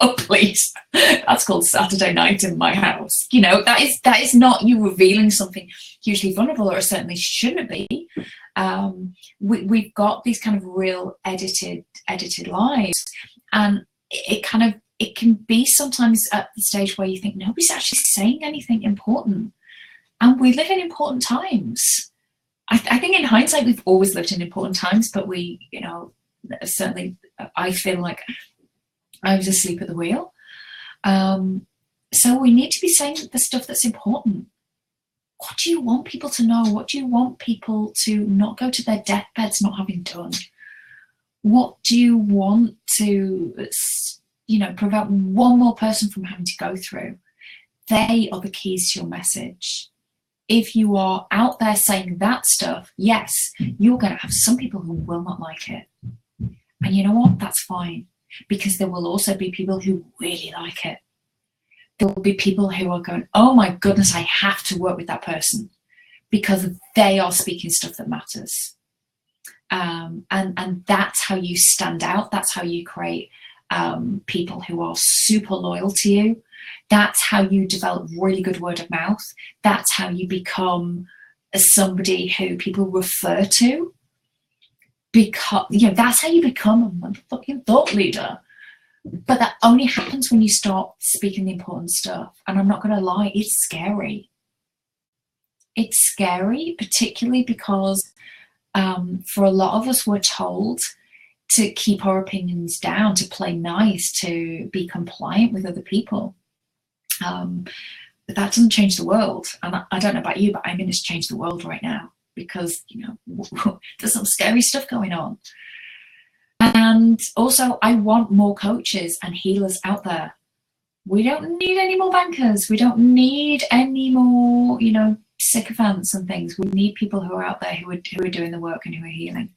oh please, that's called Saturday night in my house. That is not you revealing something hugely vulnerable, or it certainly shouldn't be. We've got these kind of real edited lives, and it can be sometimes at the stage where you think nobody's actually saying anything important, and we live in important times. I think in hindsight we've always lived in important times, but we, certainly I feel like I was asleep at the wheel. So we need to be saying the stuff that's important. What do you want people to know? What do you want people to not go to their deathbeds not having done? What do you want to, prevent one more person from having to go through? They are the keys to your message. If you are out there saying that stuff, yes, you're going to have some people who will not like it. And you know what? That's fine. Because there will also be people who really like it. There will be people who are going, oh my goodness, I have to work with that person because they are speaking stuff that matters. And that's how you stand out. That's how you create people who are super loyal to you. That's how you develop really good word of mouth. That's how you become somebody who people refer to. Because that's how you become a motherfucking thought leader. But that only happens when you start speaking the important stuff. And I'm not going to lie, it's scary. It's scary, particularly because for a lot of us, we're told to keep our opinions down, to play nice, to be compliant with other people. But that doesn't change the world. And I don't know about you, but I'm in this change the world right now. Because there's some scary stuff going on. And also I want more coaches and healers out there. We don't need any more bankers. We don't need any more sycophants and things. We need people who are out there who are doing the work and who are healing.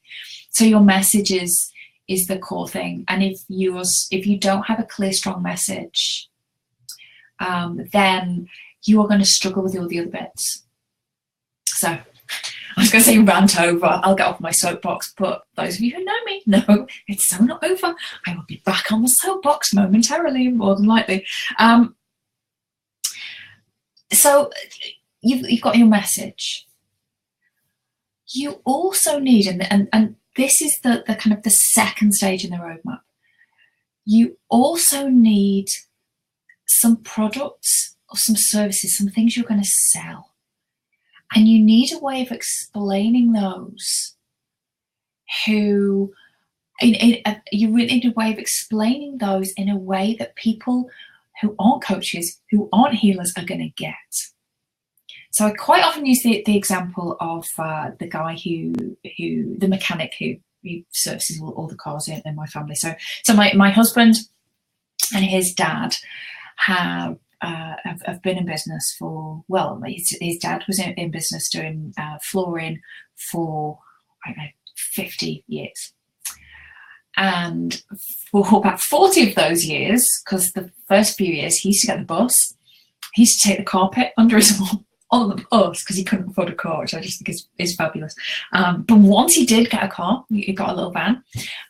So your message is the core thing. And if you don't have a clear, strong message, then you are going to struggle with all the other bits. So I was going to say rant over. I'll get off my soapbox, but those of you who know me know it's so not over. I will be back on the soapbox momentarily, more than likely. So you've got your message. You also need, and this is the kind of the second stage in the roadmap. You also need some products or some services, some things you're going to sell. And you need a way of explaining those you really need a way of explaining those in a way that people who aren't coaches, who aren't healers, are going to get. So I quite often use the example of the guy the mechanic who services all the cars in my family. So my husband and his dad have been in business for, well, his dad was in business doing flooring for, I don't know, 50 years. And for about 40 of those years, because the first few years he used to get the bus, he used to take the carpet under his arm on the bus because he couldn't afford a car, which I just think is fabulous. But once he did get a car, he got a little van,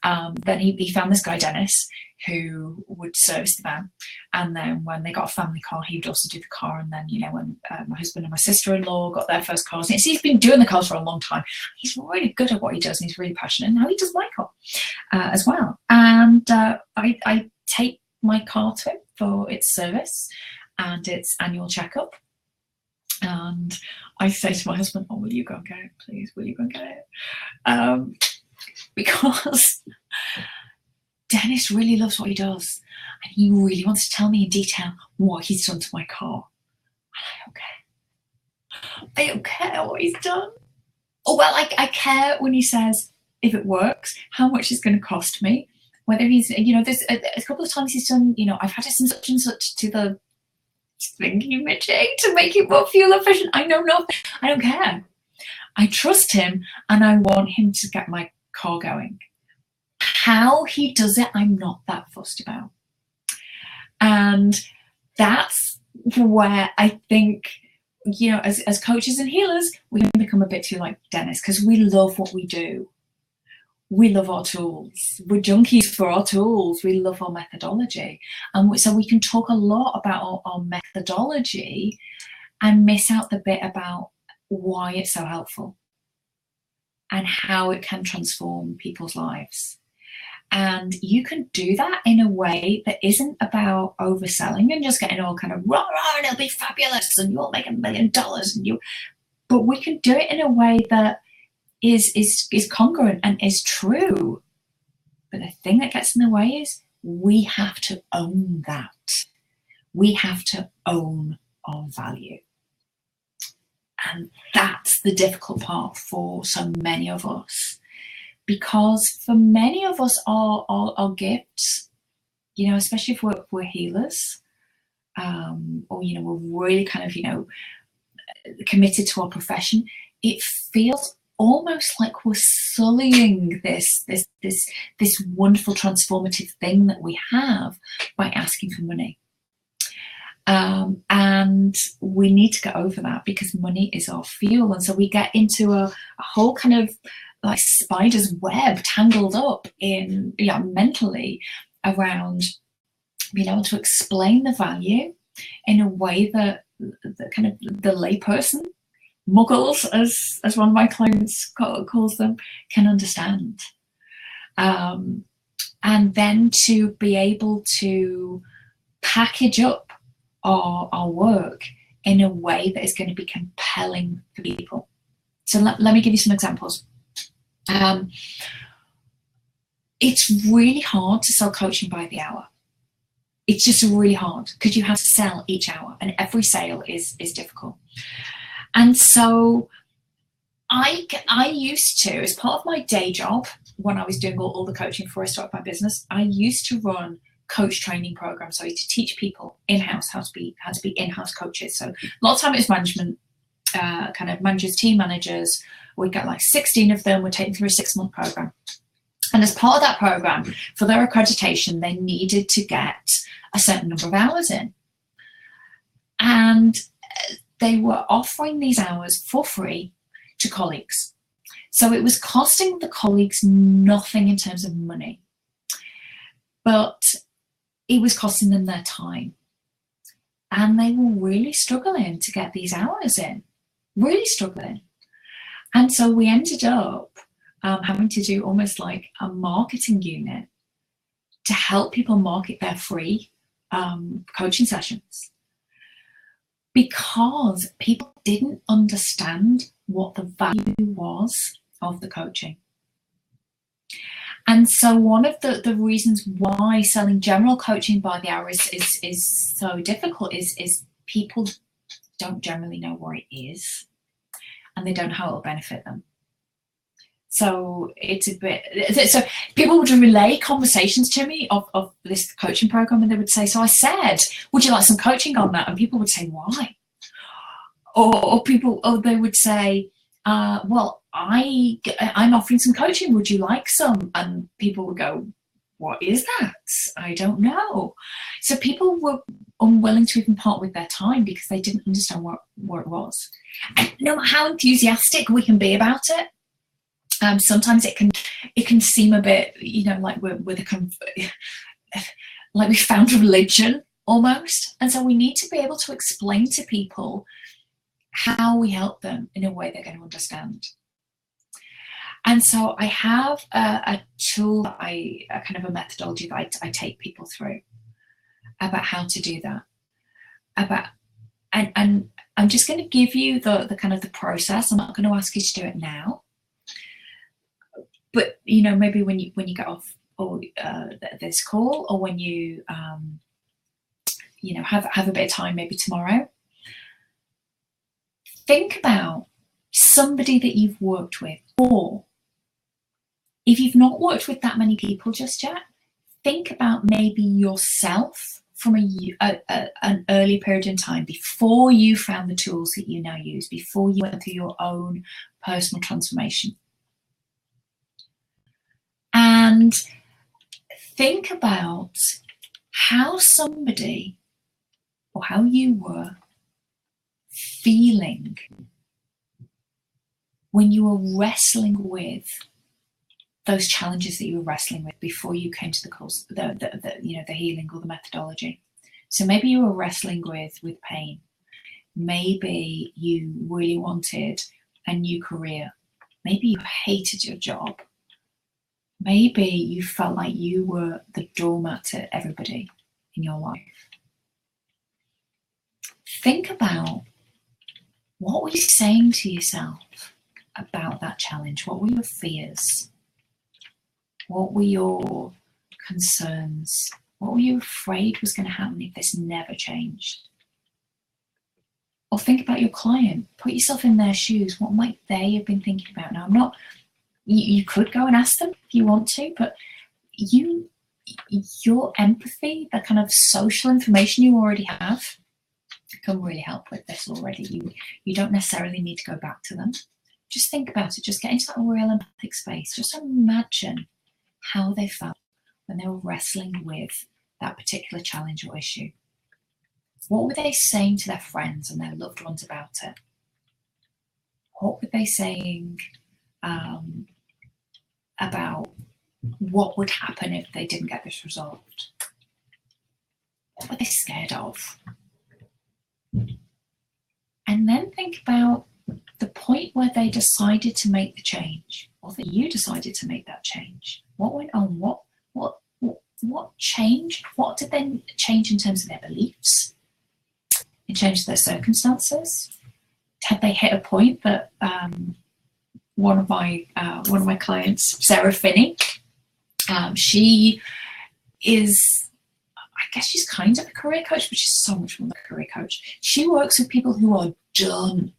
then he found this guy, Dennis, who would service the van. And then when they got a family car, he would also do the car. And then, when my husband and my sister-in-law got their first cars, so he's been doing the cars for a long time. He's really good at what he does, and he's really passionate. And now he does my car as well. And I take my car to him for its service and its annual checkup. And I say to my husband, "Oh, will you go and get it, please? Will you go and get it?" Because Dennis really loves what he does, and he really wants to tell me in detail what he's done to my car. And I don't care what he's done. Oh, well, I care when he says if it works, how much it's going to cost me, whether he's, there's a couple of times he's done, I've had some such and such to the thingy majig to make it more fuel efficient. I know nothing. I don't care. I trust him, and I want him to get my car going. How he does it, I'm not that fussed about. And that's where I think, as coaches and healers, we can become a bit too like Dennis, because we love what we do. We love our tools. We're junkies for our tools. We love our methodology. And so we can talk a lot about our methodology and miss out the bit about why it's so helpful and how it can transform people's lives. And you can do that in a way that isn't about overselling and just getting all kind of rah, rah, and it'll be fabulous and you'll make $1 million. But we can do it in a way that is congruent and is true. But the thing that gets in the way is we have to own that. We have to own our value. And that's the difficult part for so many of us. Because for many of us, our gifts, especially if we're healers, or, we're really kind of, committed to our profession, it feels almost like we're sullying this wonderful transformative thing that we have by asking for money. And we need to get over that, because money is our fuel. And so we get into a whole kind of like spider's web, tangled up in mentally around being able to explain the value in a way that kind of the layperson, muggles, as one of my clients calls them, can understand. And then to be able to package up our work in a way that is going to be compelling for people. So let me give you some examples. It's really hard to sell coaching by the hour. It's just really hard, because you have to sell each hour, and every sale is difficult. And so I used to, as part of my day job, when I was doing all the coaching before I started my business, I used to run coach training programs. So I used to teach people in-house how to be in-house coaches. So a lot of time it was management, kind of managers, team managers. We'd get like 16 of them. We're taking through a 6-month program. And as part of that program, for their accreditation, they needed to get a certain number of hours in. And they were offering these hours for free to colleagues. So it was costing the colleagues nothing in terms of money, but it was costing them their time. And they were really struggling to get these hours in, really struggling. And so we ended up having to do almost like a marketing unit to help people market their free coaching sessions, because people didn't understand what the value was of the coaching. And so one of the reasons why selling general coaching by the hour is so difficult is people don't generally know what it is, and they don't know how it will benefit them. So it's a bit, so people would relay conversations to me of this coaching program, and they would say, so I said, would you like some coaching on that? And people would say, why? Or they would say, well, I'm offering some coaching, would you like some? And people would go, what is that? I don't know. So people were unwilling to even part with their time because they didn't understand what it was. And no matter how enthusiastic we can be about it, sometimes it can seem a bit, like like we found religion almost. And so we need to be able to explain to people how we help them in a way they're going to understand. And so I have a tool, a kind of a methodology that I take people through about how to do that. And I'm just going to give you the kind of the process. I'm not going to ask you to do it now, but maybe when you get off this call, or when you have a bit of time, maybe tomorrow. Think about somebody that you've worked with, or if you've not worked with that many people just yet, think about maybe yourself from an early period in time, before you found the tools that you now use, before you went through your own personal transformation. And think about how somebody, or how you were feeling when you were wrestling with those challenges that you were wrestling with before you came to the course, the healing or the methodology. So maybe you were wrestling with pain. Maybe you really wanted a new career. Maybe you hated your job. Maybe you felt like you were the doormat to everybody in your life. Think about, what were you saying to yourself about that challenge? What were your fears? What were your concerns? What were you afraid was going to happen if this never changed? Or think about your client. Put yourself in their shoes. What might they have been thinking about? Now, you could go and ask them if you want to, but your empathy, the kind of social information you already have, can really help with this already. You don't necessarily need to go back to them. Just think about it. Just get into that real empathic space. Just imagine how they felt when they were wrestling with that particular challenge or issue. What were they saying to their friends and their loved ones about it? What were they saying about what would happen if they didn't get this resolved? What were they scared of? And then think about the point where they decided to make the change, or that you decided to make that change. What went on? What changed? What did they change in terms of their beliefs? In terms of their circumstances? Had they hit a point that one of my clients, Sarah Finney, she is, I guess she's kind of a career coach, but she's so much more than a career coach. She works with people who are done,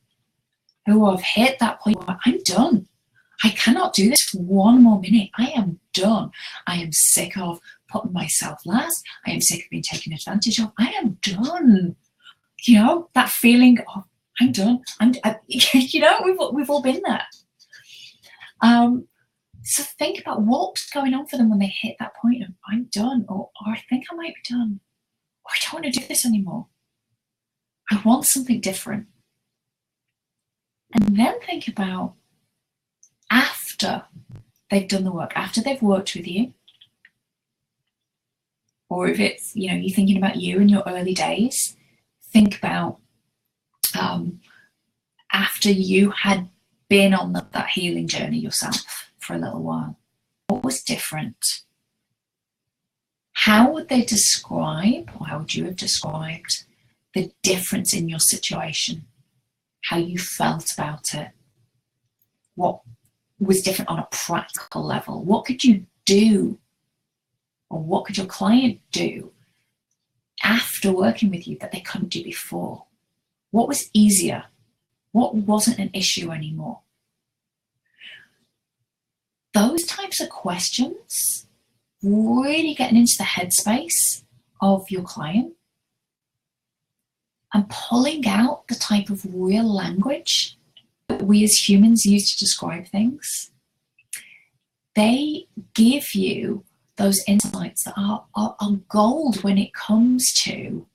who have hit that point where I'm done. I cannot do this for one more minute. I am done. I am sick of putting myself last. I am sick of being taken advantage of. I am done. That feeling of I'm done. We've all been there. So think about what's going on for them when they hit that point of I'm done, or I think I might be done, or I don't want to do this anymore. I want something different. And And then think about after they've done the work, after they've worked with you, or if it's, you know, you're thinking about you in your early days, think about after you had been on that healing journey yourself for a little while, what was different? How would they describe, or how would you have described the difference in your situation? How you felt about it? What was different on a practical level? What could you do, or what could your client do after working with you that they couldn't do before? What was easier? What wasn't an issue anymore? Those types of questions, really getting into the headspace of your client and pulling out the type of real language that we as humans use to describe things, they give you those insights that are gold when it comes to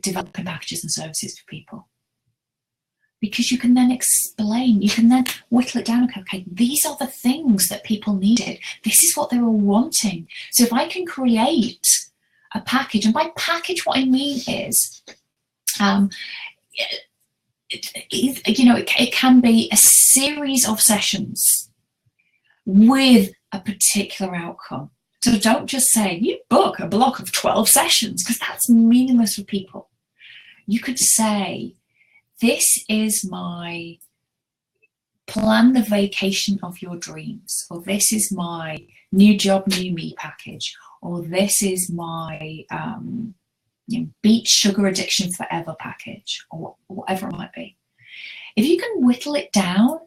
developing packages and services for people. Because you can then explain, you can then whittle it down. Okay, these are the things that people needed. This is what they were wanting. So if I can create a package, and by package what I mean is, it can be a series of sessions with a particular outcome. So don't just say, you book a block of 12 sessions, because that's meaningless for people. You could say, this is my plan the vacation of your dreams, or this is my new job, new me package, or this is my beat sugar addiction forever package, or whatever it might be. If you can whittle it down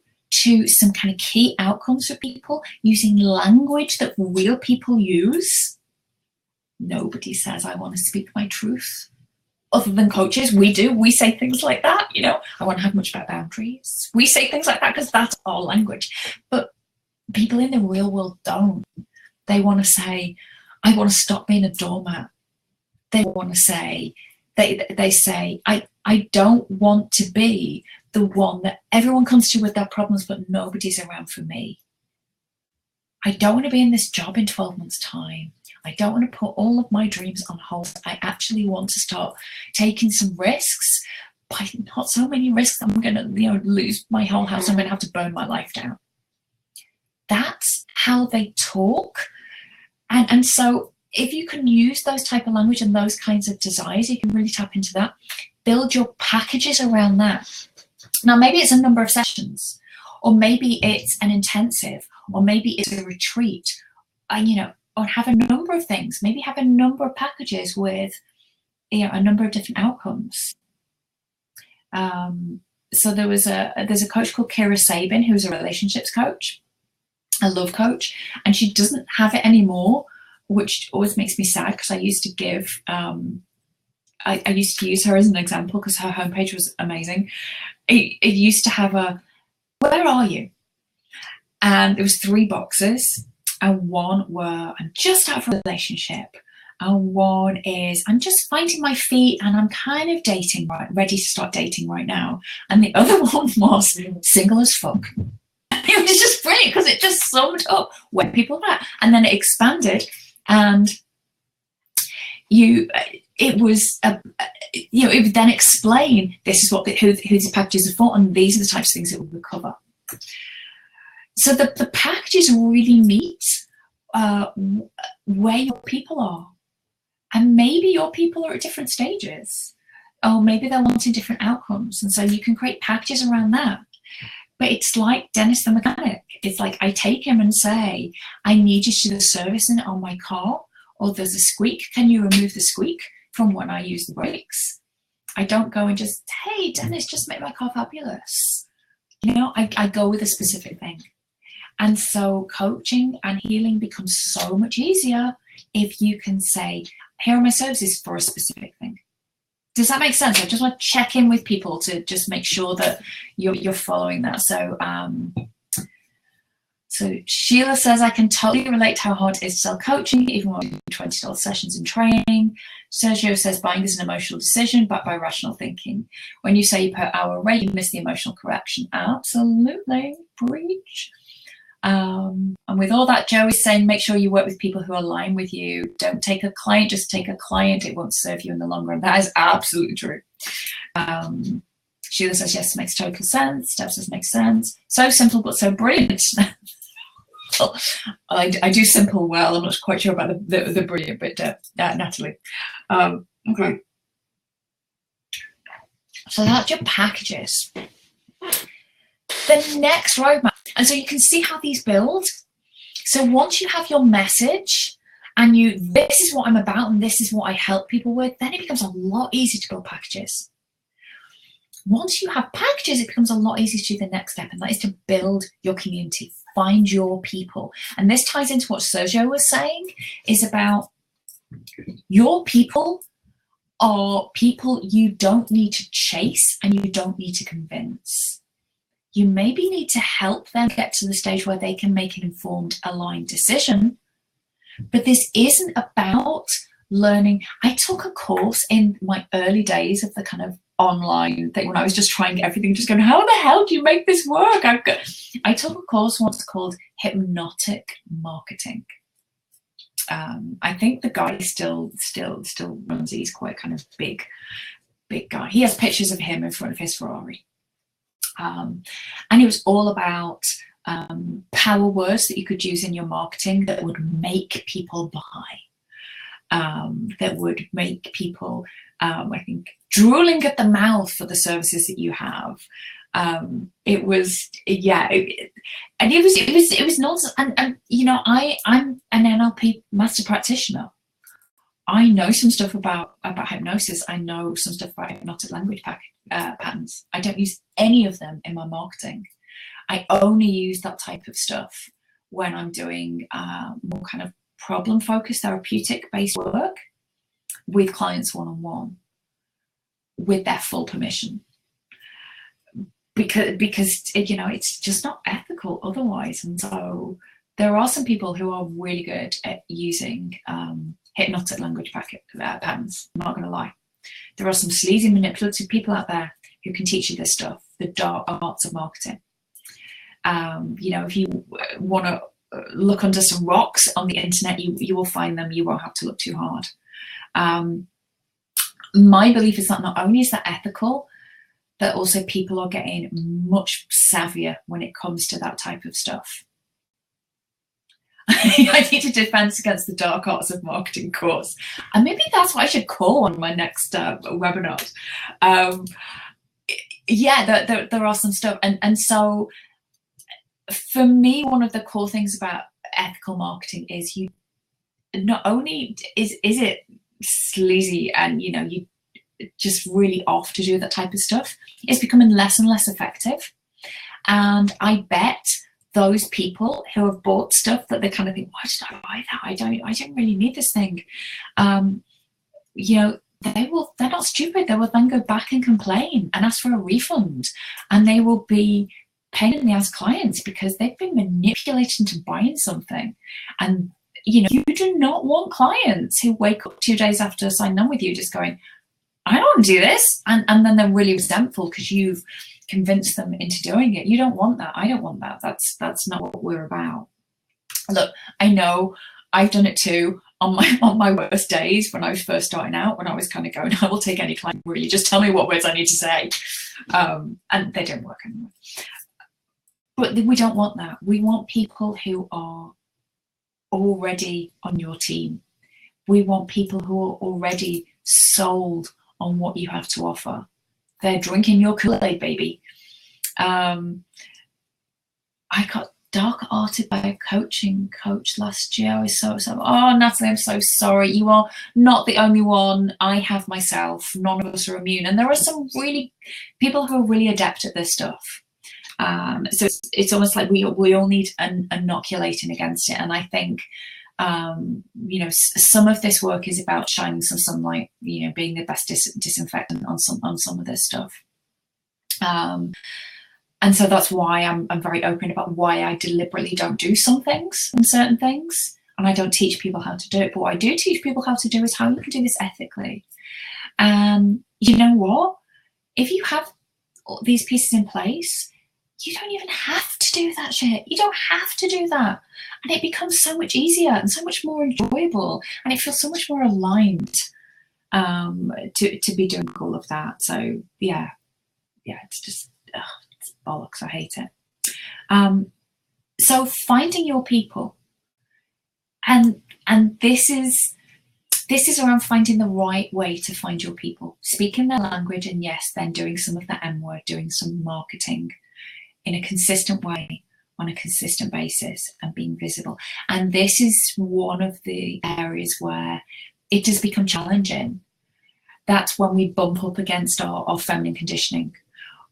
to some kind of key outcomes for people using language that real people use, nobody says, I want to speak my truth. Other than coaches, we do. We say things like that, you know, I want to have much better boundaries. We say things like that because that's our language. But people in the real world don't. They want to say, I want to stop being a doormat. They want to say, they say, I don't want to be the one that everyone comes to with their problems, but nobody's around for me. I don't want to be in this job in 12 months' time. I don't want to put all of my dreams on hold. I actually want to start taking some risks. By not so many risks, I'm going to, lose my whole house. I'm going to have to burn my life down. That's how they talk. And so if you can use those type of language and those kinds of desires, you can really tap into that. Build your packages around that. Now, maybe it's a number of sessions, or maybe it's an intensive, or maybe it's a retreat, or have a number of things. Maybe have a number of packages with, a number of different outcomes. So there's a coach called Kira Sabin, who's a relationships coach, a love coach, and she doesn't have it anymore, which always makes me sad because I used to give, I used to use her as an example because her homepage was amazing. It used to have where are you? And there was 3 boxes, and one were, I'm just out of a relationship. And one is, I'm just finding my feet and I'm kind of dating, ready to start dating right now. And the other one was single as fuck. It was just brilliant because it just summed up where people are at. And then it expanded, and it would then explain, this is what who the packages are for, and these are the types of things it will cover. So the packages really meet where your people are. And maybe your people are at different stages, or maybe they're wanting different outcomes. And so you can create packages around that. But it's like Dennis the mechanic. It's like I take him and say, I need you to do the servicing on my car, or there's a squeak. Can you remove the squeak from when I use the brakes? I don't go and just, hey, Dennis, just make my car fabulous. I go with a specific thing. And so coaching and healing becomes so much easier if you can say, here are my services for a specific thing. Does that make sense? I just want to check in with people to just make sure that you're following that. So Sheila says, I can totally relate to how hard it is to sell coaching, even when we're doing $20 sessions in training. Sergio says buying is an emotional decision backed by rational thinking. When you say per hour rate, you miss the emotional correction. Absolutely. Preach. And with all that, Joe is saying, make sure you work with people who align with you. Don't take a client, just take a client. It won't serve you in the long run. That is absolutely true. Sheila says, yes, makes total sense. Steph says, makes sense. So simple, but so brilliant. I do simple well. I'm not quite sure about the brilliant bit, Natalie. Okay. So that's your packages. The next roadmap. And so you can see how these build. So once you have your message and this is what I'm about and this is what I help people with, then it becomes a lot easier to build packages. Once you have packages, it becomes a lot easier to do the next step, and that is to build your community, find your people. And this ties into what Sergio was saying, is about your people are people you don't need to chase and you don't need to convince. You maybe need to help them get to the stage where they can make an informed, aligned decision. But this isn't about learning. I took a course in my early days of the kind of online thing when I was just trying everything, just going, how the hell do you make this work? I took a course once called Hypnotic Marketing. I think the guy still runs. He's quite kind of big guy. He has pictures of him in front of his Ferrari. And it was all about power words that you could use in your marketing that would make people buy, that would make people, I think, drooling at the mouth for the services that you have. It was, yeah, and it was nonsense. And you know, I'm an NLP master practitioner. I know some stuff about hypnosis. I know some stuff about hypnotic language patterns. I don't use any of them in my marketing. I only use that type of stuff when I'm doing more kind of problem-focused, therapeutic-based work with clients one-on-one, with their full permission. Because you know, it's just not ethical otherwise. And so there are some people who are really good at using hypnotic language patterns. I'm not going to lie. There are some sleazy, manipulative people out there who can teach you this stuff, the dark arts of marketing. You know, if you want to look under some rocks on the internet, you will find them. You won't have to look too hard. My belief is that not only is that ethical, that also people are getting much savvier when it comes to that type of stuff. I need a defense against the dark arts of marketing course, and maybe that's what I should call on my next webinar. Yeah, there are some stuff, and so for me, one of the core things about ethical marketing is you not only is it sleazy and you know you just really off to do that type of stuff, it's becoming less and less effective. And I bet those people who have bought stuff that they kind of think, why did I buy that? I don't really need this thing. You know, they're not stupid. They will then go back and complain and ask for a refund, and they will be pain in the ass clients because they've been manipulated into buying something. And you know, you do not want clients who wake up 2 days after signing on with you just going, I don't want to do this, and then they're really resentful because you've convinced them into doing it. You don't want that. I don't want that. That's not what we're about. Look, I know I've done it too on my worst days when I was first starting out, when I was kind of going, I will take any client, really, just tell me what words I need to say, and they don't work anymore. But we don't want that. We want people who are already on your team. We want people who are already sold on what you have to offer. They're drinking your Kool-Aid, baby. I got dark arted by a coaching coach last year. I was so oh, Natalie, I'm so sorry. You are not the only one. I have myself. None of us are immune. And there are some really people who are really adept at this stuff. So it's almost like we all need inoculating against it. And I think you know, some of this work is about shining some sunlight, you know, being the best disinfectant on some of this stuff. And so that's why I'm very open about why I deliberately don't do some things and certain things. and I don't teach people how to do it. But what I do teach people how to do is how you can do this ethically. And you know what? If you have these pieces in place, you don't even have to do that shit. You don't have to do that. And it becomes so much easier and so much more enjoyable. And it feels so much more aligned to be doing all of that. So yeah, it's just, it's bollocks. I hate it. So finding your people, and this is around finding the right way to find your people, speaking their language, and yes, then doing some of the M word, doing some marketing in a consistent way on a consistent basis and being visible. And this is one of the areas where it does become challenging. That's when we bump up against our feminine conditioning,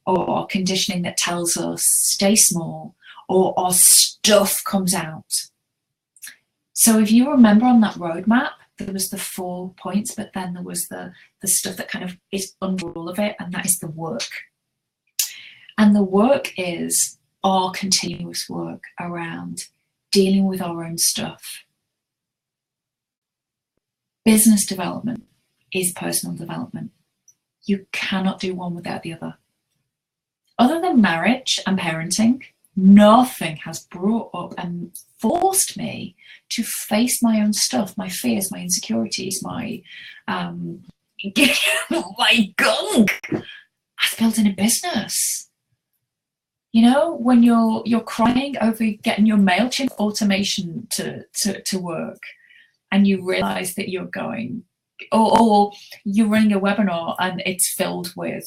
or our conditioning that tells us stay small, or our stuff comes out. So if you remember on that roadmap, there was the 4 points, but then there was the stuff that kind of is under all of it, and that is the work. And the work is our continuous work around dealing with our own stuff. Business development is personal development. You cannot do one without the other. Other than marriage and parenting, nothing has brought up and forced me to face my own stuff, my fears, my insecurities, my my gunk, as building a business. You know, when you're crying over getting your MailChimp automation to work, and you realize that you're going, or you're running a webinar and it's filled with,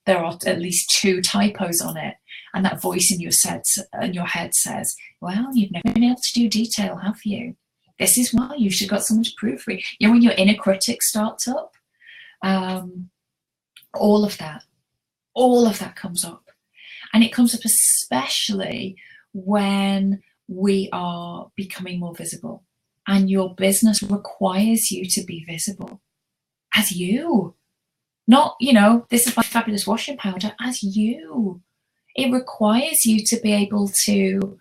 there are at least 2 typos on it, and that voice in your head says, well, you've never been able to do detail, have you? This is why you should have got someone to proofread. You know, when your inner critic starts up, all of that comes up. And it comes up especially when we are becoming more visible, and your business requires you to be visible as you. Not, you know, this is my fabulous washing powder, as you. It requires you to be able to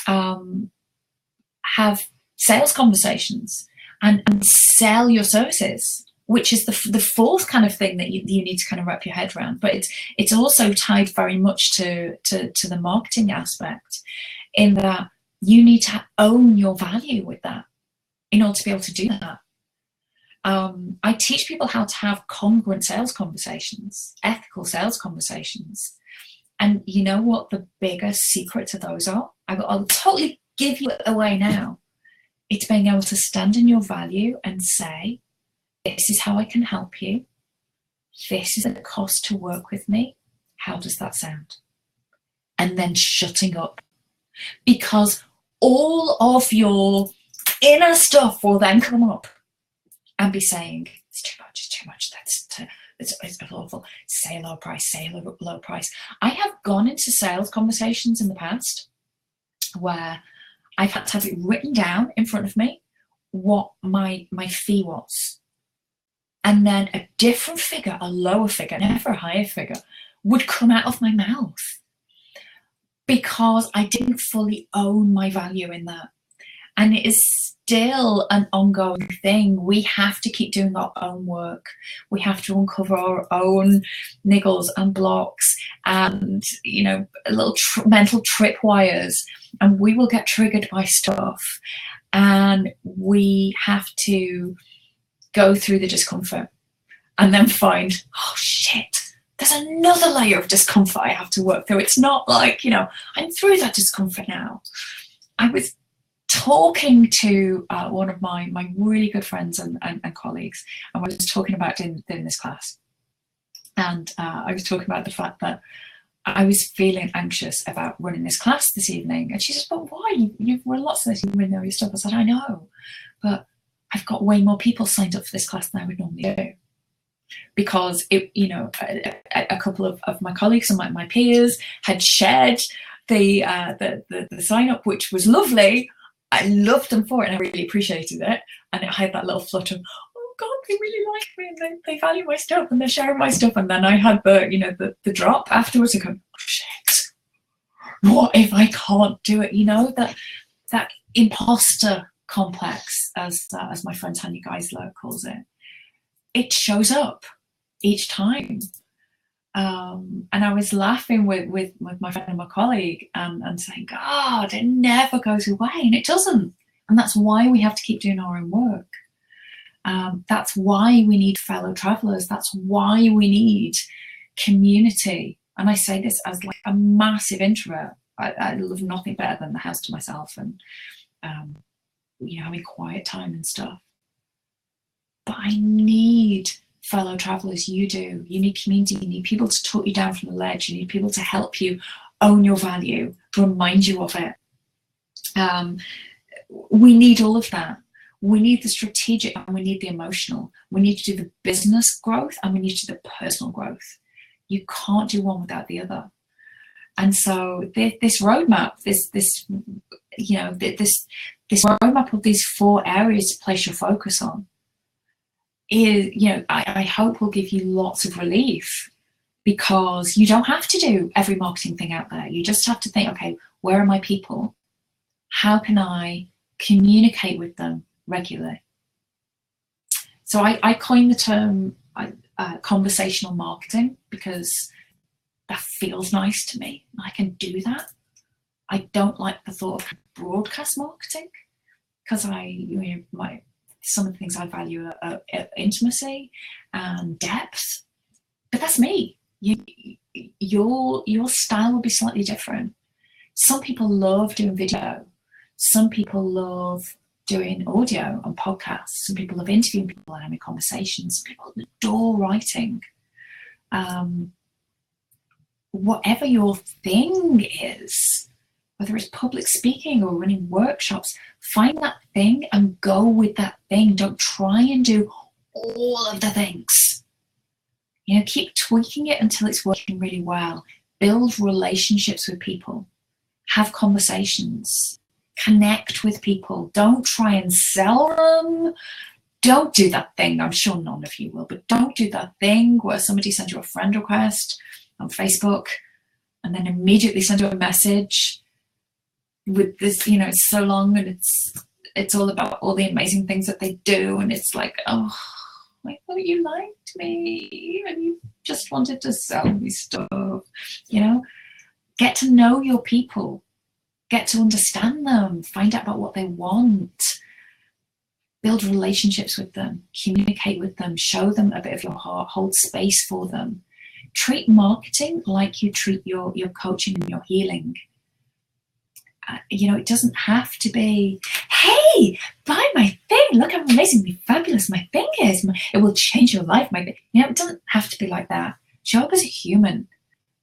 have sales conversations and sell your services, which is the 4th kind of thing that you need to kind of wrap your head around. But it's also tied very much to the marketing aspect, in that you need to own your value with that in order to be able to do that. I teach people how to have congruent sales conversations, ethical sales conversations. And you know what the biggest secret to those are? I'll totally give you it away now. It's being able to stand in your value and say, this is how I can help you. This is the cost to work with me. How does that sound? And then shutting up. Because all of your inner stuff will then come up and be saying, it's too much, it's awful. Say low price, say low price. I have gone into sales conversations in the past where I've had to have it written down in front of me what my fee was. And then a different figure, a lower figure, never a higher figure, would come out of my mouth, because I didn't fully own my value in that. And it is still an ongoing thing. We have to keep doing our own work. We have to uncover our own niggles and blocks and, you know, little mental tripwires, and we will get triggered by stuff. And we have to go through the discomfort and then find, oh shit, there's another layer of discomfort I have to work through. It's not like, you know, I'm through that discomfort now. I was talking to one of my really good friends and colleagues, and we were just talking about doing this class. And I was talking about the fact that I was feeling anxious about running this class this evening. And she says, but why? You've run lots of this, you really know your stuff. I said, I know, but I've got way more people signed up for this class than I would normally do. Because it, you know, a couple of my colleagues and my peers had shared the sign up, which was lovely. I loved them for it, and I really appreciated it. And it had that little flutter of, oh God, they really like me, and they value my stuff, and they're sharing my stuff. And then I had the drop afterwards. I go, oh, shit, what if I can't do it? You know, that imposter complex, as my friend Tanya Geisler calls it, it shows up each time. And I was laughing with my friend and my colleague and saying, God, it never goes away. And it doesn't. And that's why we have to keep doing our own work. That's why we need fellow travelers. That's why we need community. And I say this as like a massive introvert. I love nothing better than the house to myself and, having quiet time and stuff. But I need fellow travelers. You do. You need community. You need people to talk you down from the ledge. You need people to help you own your value, remind you of it. We need all of that. We need the strategic and we need the emotional. We need to do the business growth and we need to do the personal growth. You can't do one without the other. And so this roadmap, this roadmap of these 4 areas to place your focus on is, I hope will give you lots of relief, because you don't have to do every marketing thing out there. You just have to think, okay, where are my people? How can I communicate with them regularly? So I coined the term conversational marketing because that feels nice to me. I can do that. I don't like the thought of broadcast marketing because some of the things I value are intimacy and depth, but that's me. Your style will be slightly different. Some people love doing video. Some people love doing audio on podcasts. Some people love interviewing people and having conversations. Some people adore writing. Whatever your thing is, whether it's public speaking or running workshops, find that thing and go with that thing. Don't try and do all of the things. Keep tweaking it until it's working really well. Build relationships with people. Have conversations. Connect with people. Don't try and sell them. Don't do that thing. I'm sure none of you will, but don't do that thing where somebody sends you a friend request on Facebook and then immediately send you a message with this, it's so long and it's all about all the amazing things that they do, and it's like, oh, I thought you liked me and you just wanted to sell me stuff. Get to know your people, get to understand them, find out about what they want, build relationships with them, communicate with them, show them a bit of your heart, hold space for them. Treat marketing like you treat your coaching and your healing. It doesn't have to be, hey, buy my thing. Look how amazingly fabulous my thing is. It will change your life. It doesn't have to be like that. Show up as a human.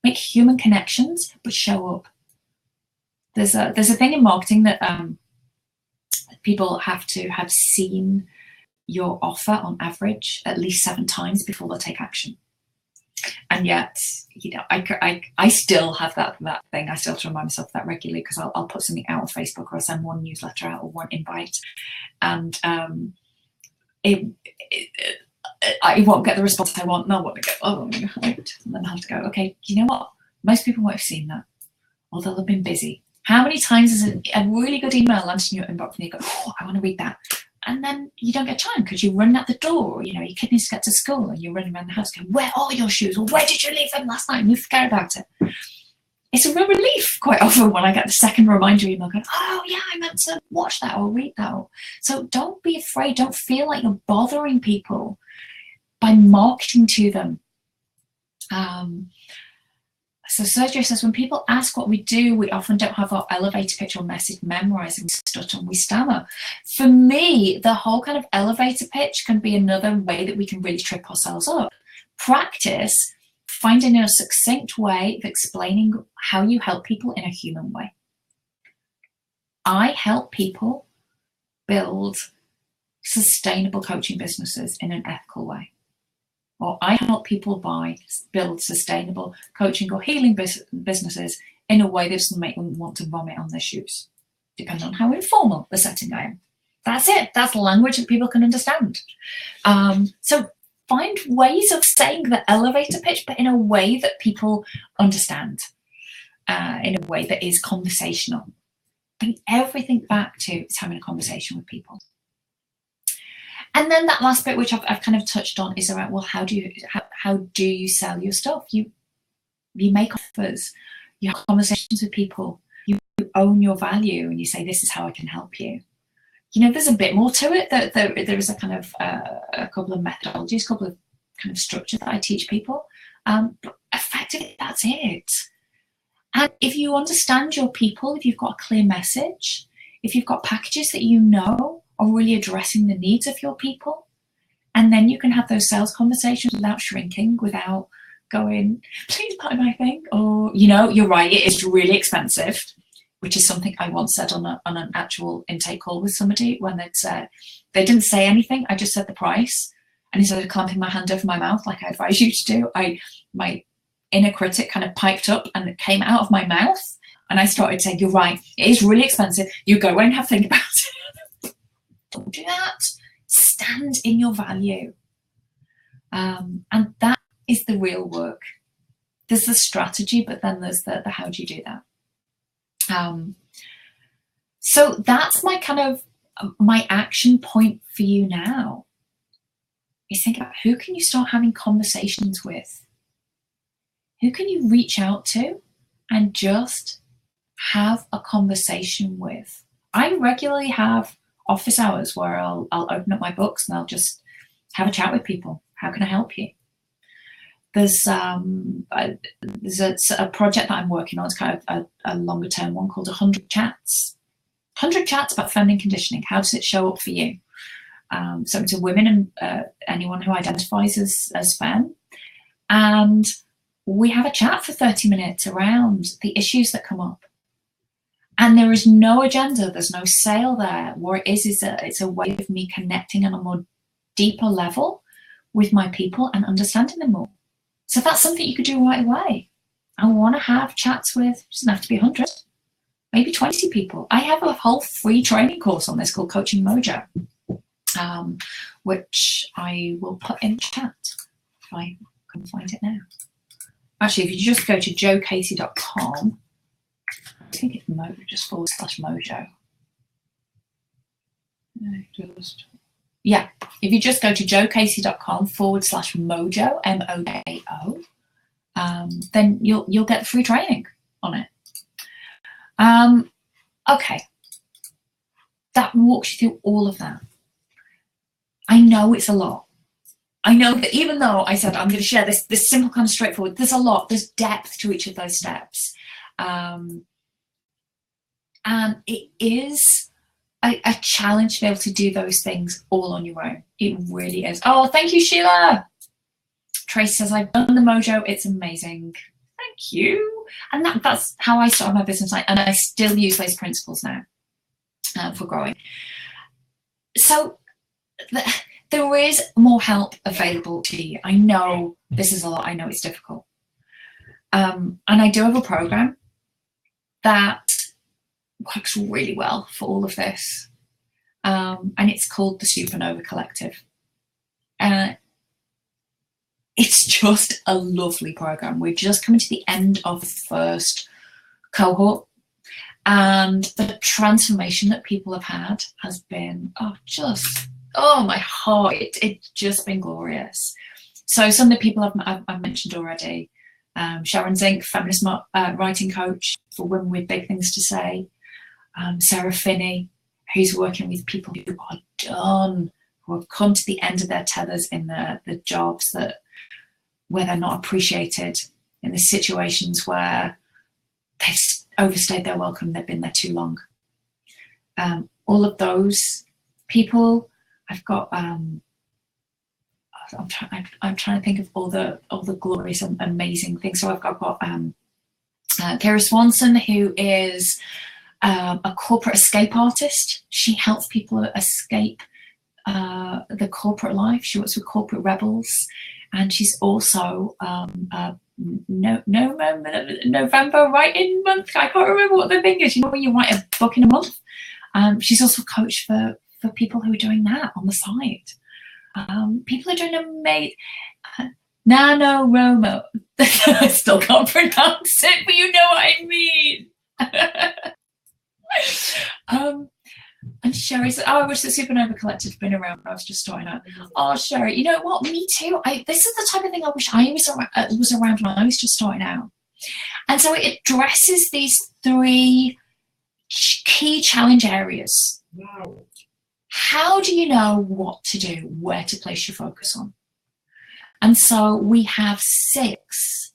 Make human connections, but show up. There's a thing in marketing that people have to have seen your offer on average at least 7 times before they'll take action. And yet, I still have that thing. I still have to remind myself of that regularly, because I'll put something out on Facebook, or I'll send one newsletter out or one invite, and I won't get the response I want. No, what to go? Oh, and then I have to go, okay, you know what? Most people won't have seen that, or they'll have been busy. How many times is a really good email landed in your inbox and you go, oh, I want to read that, and then you don't get time because you run out the door, your kid needs to get to school, and you're running around the house going, where are your shoes? Or where did you leave them last night? And you forget about it. It's a real relief quite often when I get the second reminder email going, oh yeah, I meant to watch that or read that. So don't be afraid. Don't feel like you're bothering people by marketing to them. So Sergio says, when people ask what we do, we often don't have our elevator pitch or message memorized, and we stutter and we stammer. For me, the whole kind of elevator pitch can be another way that we can really trip ourselves up. Practice finding a succinct way of explaining how you help people in a human way. I help people build sustainable coaching businesses in an ethical way. Or I help people build sustainable coaching or healing businesses in a way that doesn't make them want to vomit on their shoes, depending on how informal the setting I am. That's it. That's language that people can understand. So find ways of saying the elevator pitch, but in a way that people understand, in a way that is conversational. bring everything back to having a conversation with people. And then that last bit, which I've kind of touched on, is around, well, how do you sell your stuff? You make offers, you have conversations with people, you own your value, and you say, this is how I can help you. There's a bit more to it. That there is a kind of a couple of methodologies, a couple of kind of structure that I teach people. But effectively, that's it. And if you understand your people, if you've got a clear message, if you've got packages that are really addressing the needs of your people, and then you can have those sales conversations without shrinking, without going, please buy my thing, or, you're right, it is really expensive, which is something I once said on an actual intake call with somebody when they didn't say anything. I just said the price. And instead of clamping my hand over my mouth like I advise you to do, my inner critic kind of piped up and it came out of my mouth. And I started saying, you're right, it is really expensive. You go away and have a think about it. Don't do that. Stand in your value. And that is the real work. There's the strategy, but then there's the how do you do that? So that's my action point for you now. Is think about, who can you start having conversations with? Who can you reach out to and just have a conversation with? I regularly have office hours where I'll open up my books and I'll just have a chat with people. How can I help you? There's a project that I'm working on. It's kind of a longer term one called 100 Chats. 100 Chats about feminine conditioning. How does it show up for you? So to women and anyone who identifies as femme. And we have a chat for 30 minutes around the issues that come up. And there is no agenda, there's no sale there. What it is it's a way of me connecting on a more deeper level with my people and understanding them more. So that's something you could do right away. I want to have chats with, it doesn't have to be 100, maybe 20 people. I have a whole free training course on this called Coaching Mojo. Which I will put in chat if I can find it now. Actually, if you just go to joecasey.com, I think it's Mojo, just /Mojo. Yeah, if you just go to joecasey.com /Mojo, MOJO, then you'll get the free training on it. Okay, that walks you through all of that. I know it's a lot. I know that even though I said I'm going to share this simple kind of straightforward, there's a lot, there's depth to each of those steps. And it is a challenge to be able to do those things all on your own. It really is. Oh, thank you, Sheila. Trace says, I've done the Mojo. It's amazing. Thank you. And that's how I started my business. And I still use those principles now for growing. So there is more help available to you. I know this is a lot. I know it's difficult. And I do have a program that works really well for all of this. And it's called the Supernova Collective. It's just a lovely program. We're just coming to the end of the first cohort. And the transformation that people have had has been, my heart, it's just been glorious. So some of the people I've mentioned already, Sharon Zink, feminist writing coach for women with big things to say, Sarah Finney, who's working with people who are done, who have come to the end of their tethers in the jobs where they're not appreciated, in the situations where they've overstayed their welcome, they've been there too long. All of those people, I've got. I'm trying to think of all the glorious and amazing things. So I've got Kara Swanson, who is a corporate escape artist. She helps people escape the corporate life. She works with corporate rebels, and she's also November writing month. I can't remember what the thing is. You know, when you write a book in a month. She's also a coach for people who are doing that on the side. People are doing amazing. NaNoWriMo. I still can't pronounce it, but you know what I mean. Sherry said, oh, I wish the Supernova Collective had been around when I was just starting out. Oh, Sherry, you know what? Me too. This is the type of thing I wish I was around when I was just starting out. And so it addresses these 3 key challenge areas. Wow. How do you know what to do, where to place your focus on? And so we have 6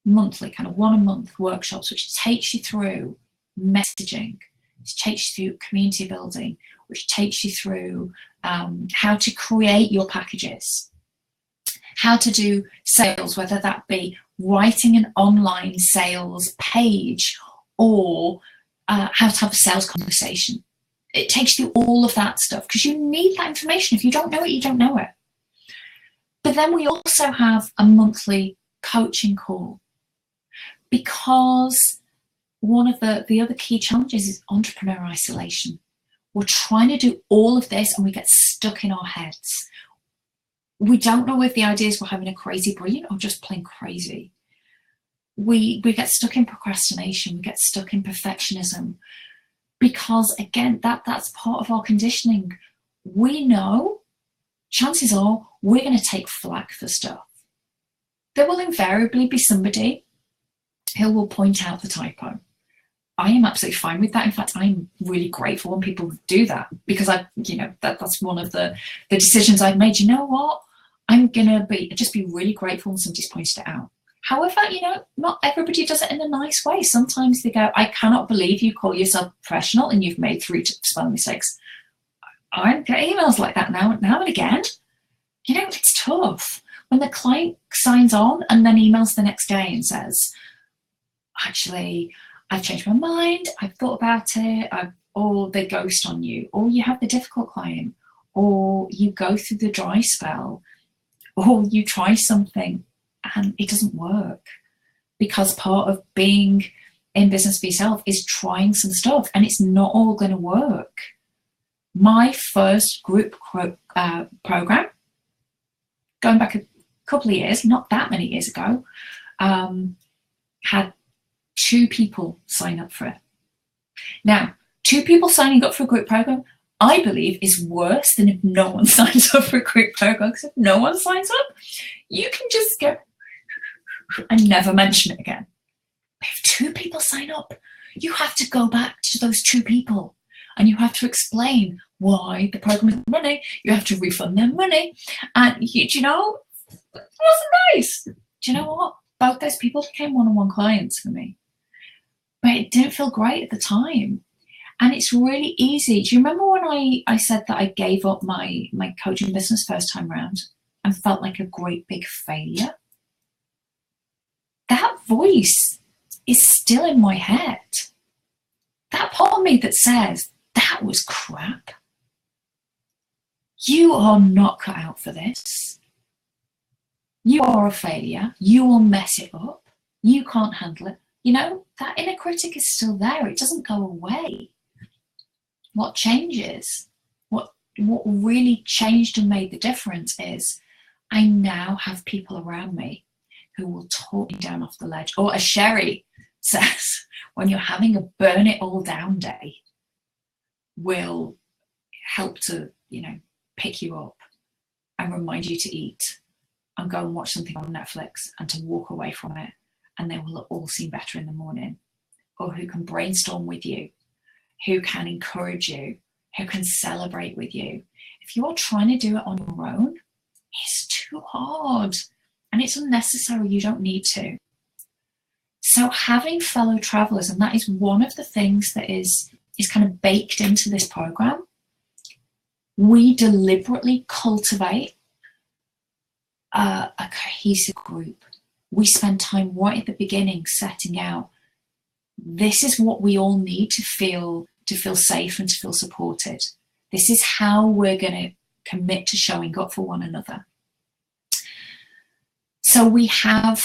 monthly, kind of 1 a month workshops, which takes you through messaging, which takes you through community building, which takes you through how to create your packages, how to do sales, whether that be writing an online sales page or how to have a sales conversation. It takes you all of that stuff because you need that information. If you don't know it, you don't know it. But then we also have a monthly coaching call, because one of the other key challenges is entrepreneur isolation. We're trying to do all of this and we get stuck in our heads. We don't know if the idea is we're having a crazy brain or just plain crazy. We get stuck in procrastination, we get stuck in perfectionism, because again, that's part of our conditioning. We know, chances are, we're going to take flack for stuff. There will invariably be somebody who will point out the typo. I am absolutely fine with that. In fact, I'm really grateful when people do that, because that's one of the decisions I've made. You know what? I'm gonna just be really grateful when somebody's pointed it out. However, not everybody does it in a nice way. Sometimes they go, I cannot believe you call yourself professional and you've made 3 spelling mistakes. I get emails like that now and again. It's tough. When the client signs on and then emails the next day and says, actually, I've changed my mind, I've thought about it, or they ghost on you, or you have the difficult client, or you go through the dry spell, or you try something and it doesn't work, because part of being in business for yourself is trying some stuff and it's not all going to work. My first group program, going back a couple of years, not that many years ago, had 2 people sign up for it. Now, 2 people signing up for a group program, I believe, is worse than if no one signs up for a group program. Because if no one signs up, you can just go and never mention it again. But if 2 people sign up, you have to go back to those 2 people and you have to explain why the program is running. You have to refund their money. And it wasn't nice. Do you know what? Both those people became one-on-one clients for me. But it didn't feel great at the time. And it's really easy. Do you remember when I said that I gave up my coaching business first time round and felt like a great big failure? That voice is still in my head. That part of me that says, that was crap. You are not cut out for this. You are a failure. You will mess it up. You can't handle it. That inner critic is still there. It doesn't go away. What changes, what really changed and made the difference is I now have people around me who will talk me down off the ledge. Or as Sherry says, when you're having a burn it all down day, will help to, pick you up and remind you to eat and go and watch something on Netflix and to walk away from it, and they will all seem better in the morning. Or who can brainstorm with you, who can encourage you, who can celebrate with you. If you are trying to do it on your own, it's too hard and it's unnecessary. You don't need to. So having fellow travelers, and that is one of the things that is kind of baked into this program, we deliberately cultivate a cohesive group. We spend time right at the beginning setting out, this is what we all need to feel safe and to feel supported. This is how we're going to commit to showing up for one another. So we have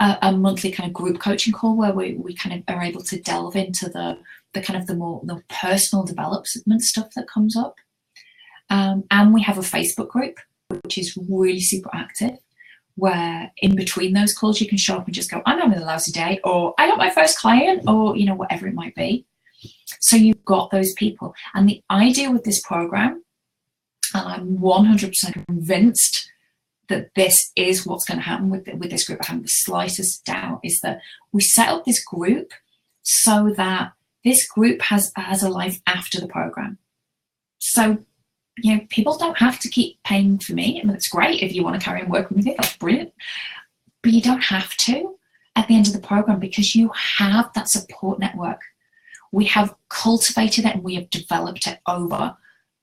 a monthly kind of group coaching call where we kind of are able to delve into the kind of the personal development stuff that comes up. And we have a Facebook group, which is really super active, where in between those calls you can show up and just go, I'm having a lousy day, or I got my first client, or whatever it might be. So you've got those people. And the idea with this program, and I'm 100% convinced that this is what's going to happen with this group, I haven't the slightest doubt, is that we set up this group so that this group has a life after the program. So, you know, people don't have to keep paying for me. I mean, it's great if you want to carry on working with me, that's brilliant. But you don't have to at the end of the program, because you have that support network. We have cultivated it and we have developed it over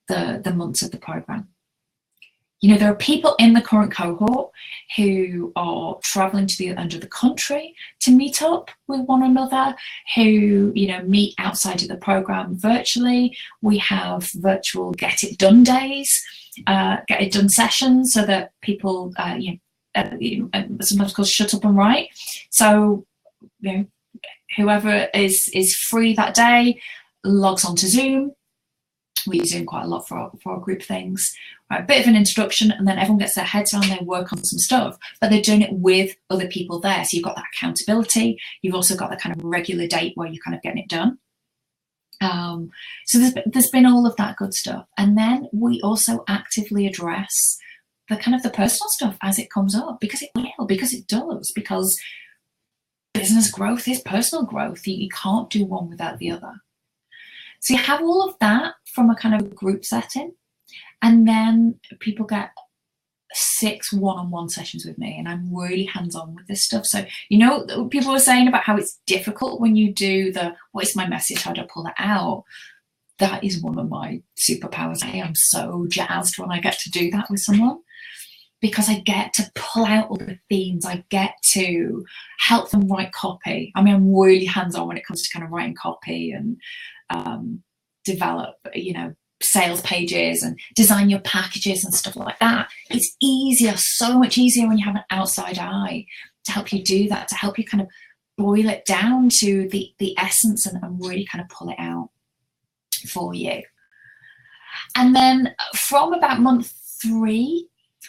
the months of the program. You know, there are people in the current cohort who are traveling to the end of the country to meet up with one another, who, you know, meet outside of the program virtually. We have virtual get it done days, get it done sessions, so that people, sometimes called shut up and write. So, you know, whoever is free that day logs onto Zoom. We use Zoom quite a lot for our group things. Right, a bit of an introduction, and then everyone gets their heads down, they work on some stuff, but they're doing it with other people there. So you've got that accountability. You've also got that kind of regular date where you're kind of getting it done. So there's been all of that good stuff. And then we also actively address the kind of the personal stuff as it comes up, because it will, because it does, because business growth is personal growth. You can't do one without the other. So you have all of that from a kind of group setting, and then people get 6 one-on-one sessions with me, and I'm really hands-on with this stuff. So, you know, people were saying about how it's difficult when you do what is my message, how do I pull it out? That is one of my superpowers. I am so jazzed when I get to do that with someone, because I get to pull out all the themes. I get to help them write copy. I mean, I'm really hands-on when it comes to kind of writing copy and develop, you know, sales pages and design your packages and stuff like that. It's easier, so much easier when you have an outside eye to help you do that, to help you kind of boil it down to the essence and really kind of pull it out for you. And then from about month 3,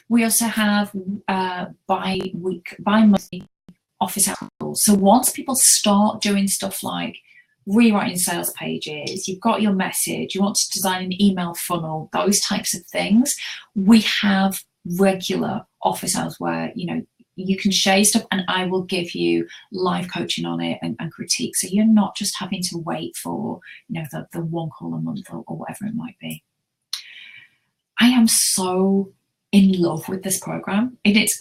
we also have bi-monthly office hours. So once people start doing stuff like rewriting sales pages, you've got your message, you want to design an email funnel, those types of things, we have regular office hours where, you know, you can share stuff and I will give you live coaching on it and critique. So you're not just having to wait for, you know, the one call a month or whatever it might be. I am so in love with this program. It's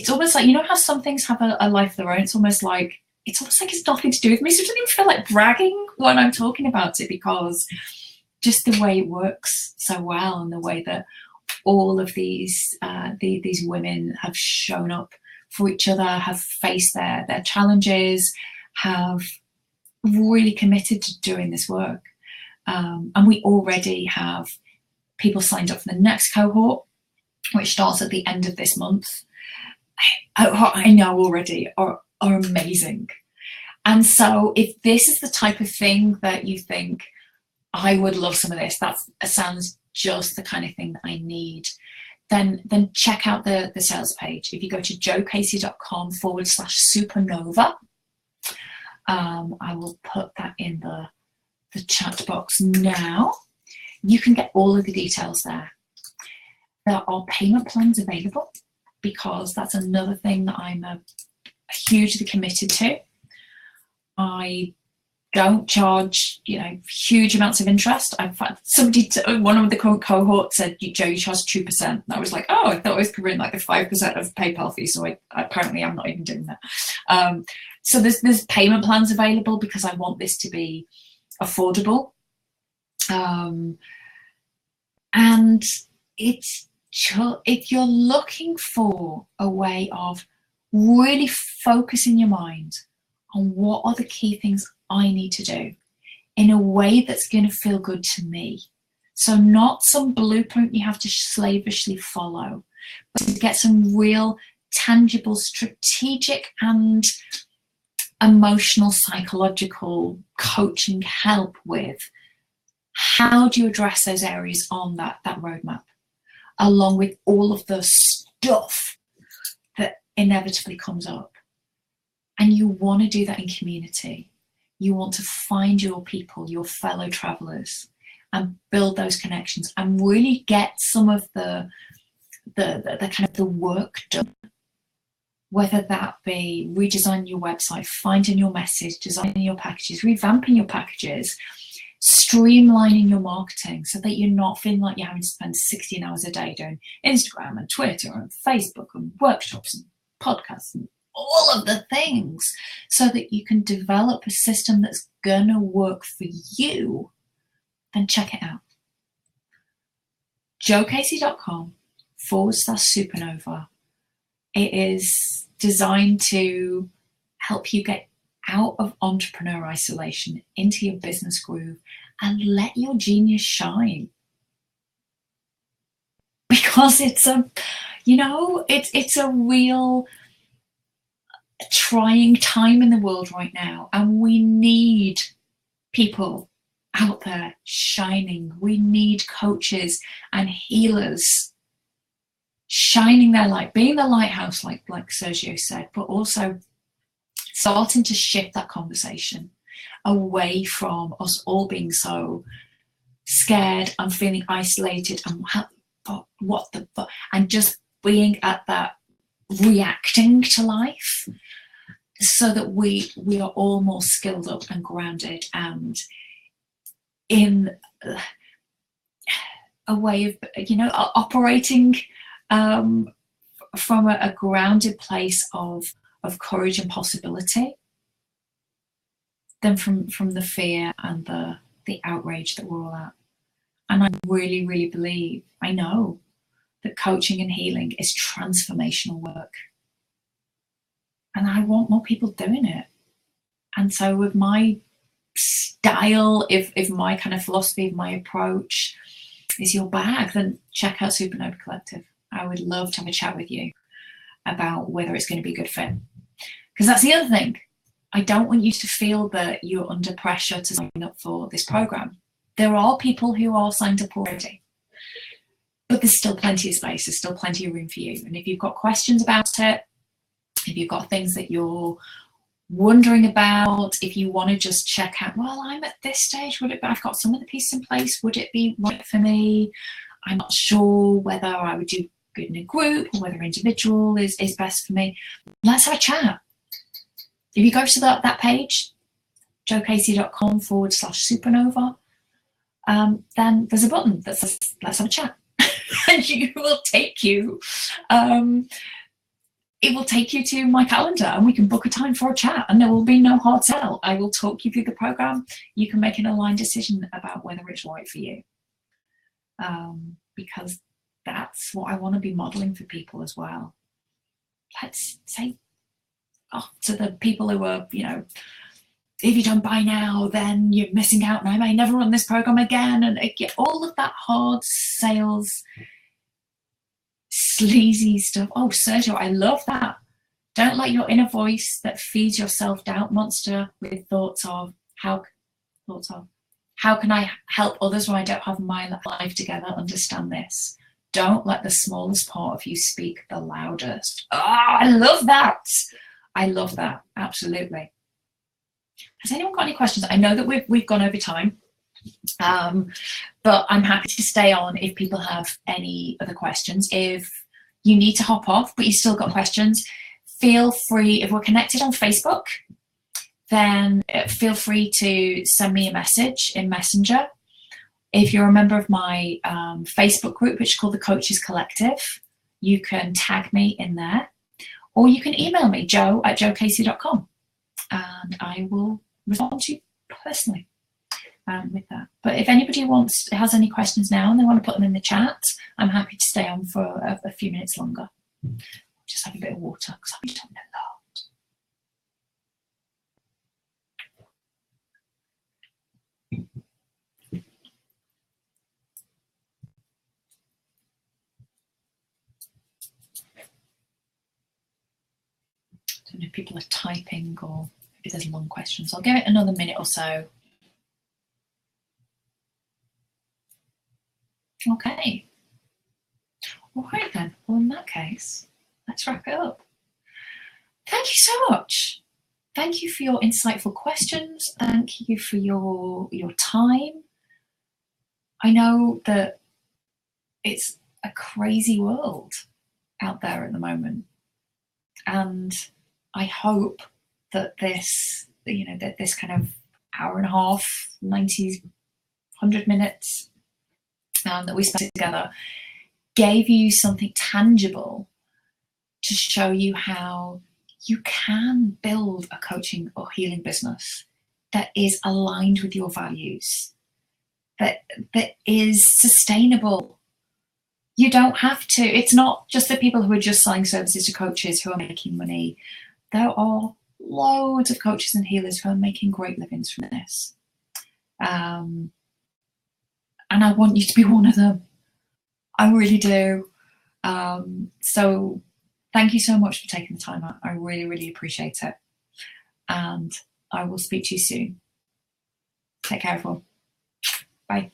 almost like, you know how some things have a life of their own? It's almost like it's nothing to do with me. So it doesn't even feel like bragging when I'm talking about it, because just the way it works so well, and the way that all of these women have shown up for each other, have faced their challenges, have really committed to doing this work. And we already have people signed up for the next cohort, which starts at the end of this month. I know already are amazing. And so if this is the type of thing that you think, I would love some of this, that sounds just the kind of thing that I need, then check out the sales page. If you go to joecasey.com/supernova, I will put that in the chat box now. You can get all of the details there. There are payment plans available, because that's another thing that I'm hugely committed to. I don't charge, you know, huge amounts of interest. In fact, one of the cohort said, Joe, you charge 2%. And I was like, oh, I thought I was covering like the 5% of PayPal fee. So apparently I'm not even doing that. So there's payment plans available, because I want this to be affordable. And if you're looking for a way of really focusing your mind on what are the key things I need to do in a way that's going to feel good to me. So not some blueprint you have to slavishly follow, but to get some real, tangible, strategic and emotional, psychological coaching help with. How do you address those areas on that roadmap, along with all of the stuff that inevitably comes up? And you want to do that in community. You want to find your people, your fellow travelers, and build those connections and really get some of the kind of the work done. Whether that be redesigning your website, finding your message, designing your packages, revamping your packages, streamlining your marketing so that you're not feeling like you're having to spend 16 hours a day doing Instagram and Twitter and Facebook and workshops and podcasts and all of the things, so that you can develop a system that's gonna work for you. Then check it out. joecasey.com/supernova. It is designed to help you get out of entrepreneur isolation into your business groove and let your genius shine. Because it's a, it's a real trying time in the world right now, and we need people out there shining. We need coaches and healers shining their light, being the lighthouse, like Sergio said, but also starting to shift that conversation away from us all being so scared and feeling isolated and and just being at that reacting to life, so that we are all more skilled up and grounded and in a way of operating from a grounded place of courage and possibility, than from the fear and the outrage that we're all at. And I really, really believe, I know, that coaching and healing is transformational work. And I want more people doing it. And so with my style, if my kind of philosophy, if my approach is your bag, then check out Supernova Collective. I would love to have a chat with you about whether it's going to be a good fit. Because that's the other thing. I don't want you to feel that you're under pressure to sign up for this program. There are people who are signed up already, but there's still plenty of space. There's still plenty of room for you. And if you've got questions about it, if you've got things that you're wondering about, if you want to just check out, well, I'm at this stage, I've got some of the pieces in place, would it be right for me? I'm not sure whether I would do good in a group or whether individual is best for me. Let's have a chat. If you go to that page, joecasey.com/supernova, then there's a button that says, let's have a chat. And it will take you to my calendar, and we can book a time for a chat, and there will be no hard sell. I will talk you through the program. You can make an aligned decision about whether it's right for you. Because that's what I want to be modeling for people as well. Let's say to the people who are, if you don't buy now, then you're missing out, and I may never run this program again, and all of that hard sales, sleazy stuff. Oh, Sergio, I love that. Don't let your inner voice that feeds your self-doubt monster with thoughts of how can I help others when I don't have my life together understand this. Don't let the smallest part of you speak the loudest. Oh, I love that. I love that. Absolutely. Has anyone got any questions? I know that we've gone over time, but I'm happy to stay on if people have any other questions. If you need to hop off, but you still got questions, feel free. If we're connected on Facebook, then feel free to send me a message in Messenger. If you're a member of my Facebook group, which is called the Coaches Collective, you can tag me in there, or you can email me, joe@joecasey.com, and I will respond to you personally with that. But if anybody has any questions now and they want to put them in the chat, I'm happy to stay on for a few minutes longer. Just have a bit of water because I've been talking a lot. I don't know if people are typing or if there's long questions. I'll give it another minute or so. Okay. All right then. Well, in that case, let's wrap it up. Thank you so much thank you for your insightful questions. Thank you for your time. I know that it's a crazy world out there at the moment, and I hope that this, that this kind of hour and a half, 100 minutes that we spent together gave you something tangible to show you how you can build a coaching or healing business that is aligned with your values, that is sustainable. You don't have to. It's not just the people who are just selling services to coaches who are making money. There are loads of coaches and healers who are making great livings from this. And I want you to be one of them. I really do. So thank you so much for taking the time out. I really, really appreciate it. And I will speak to you soon. Take care, everyone. Bye.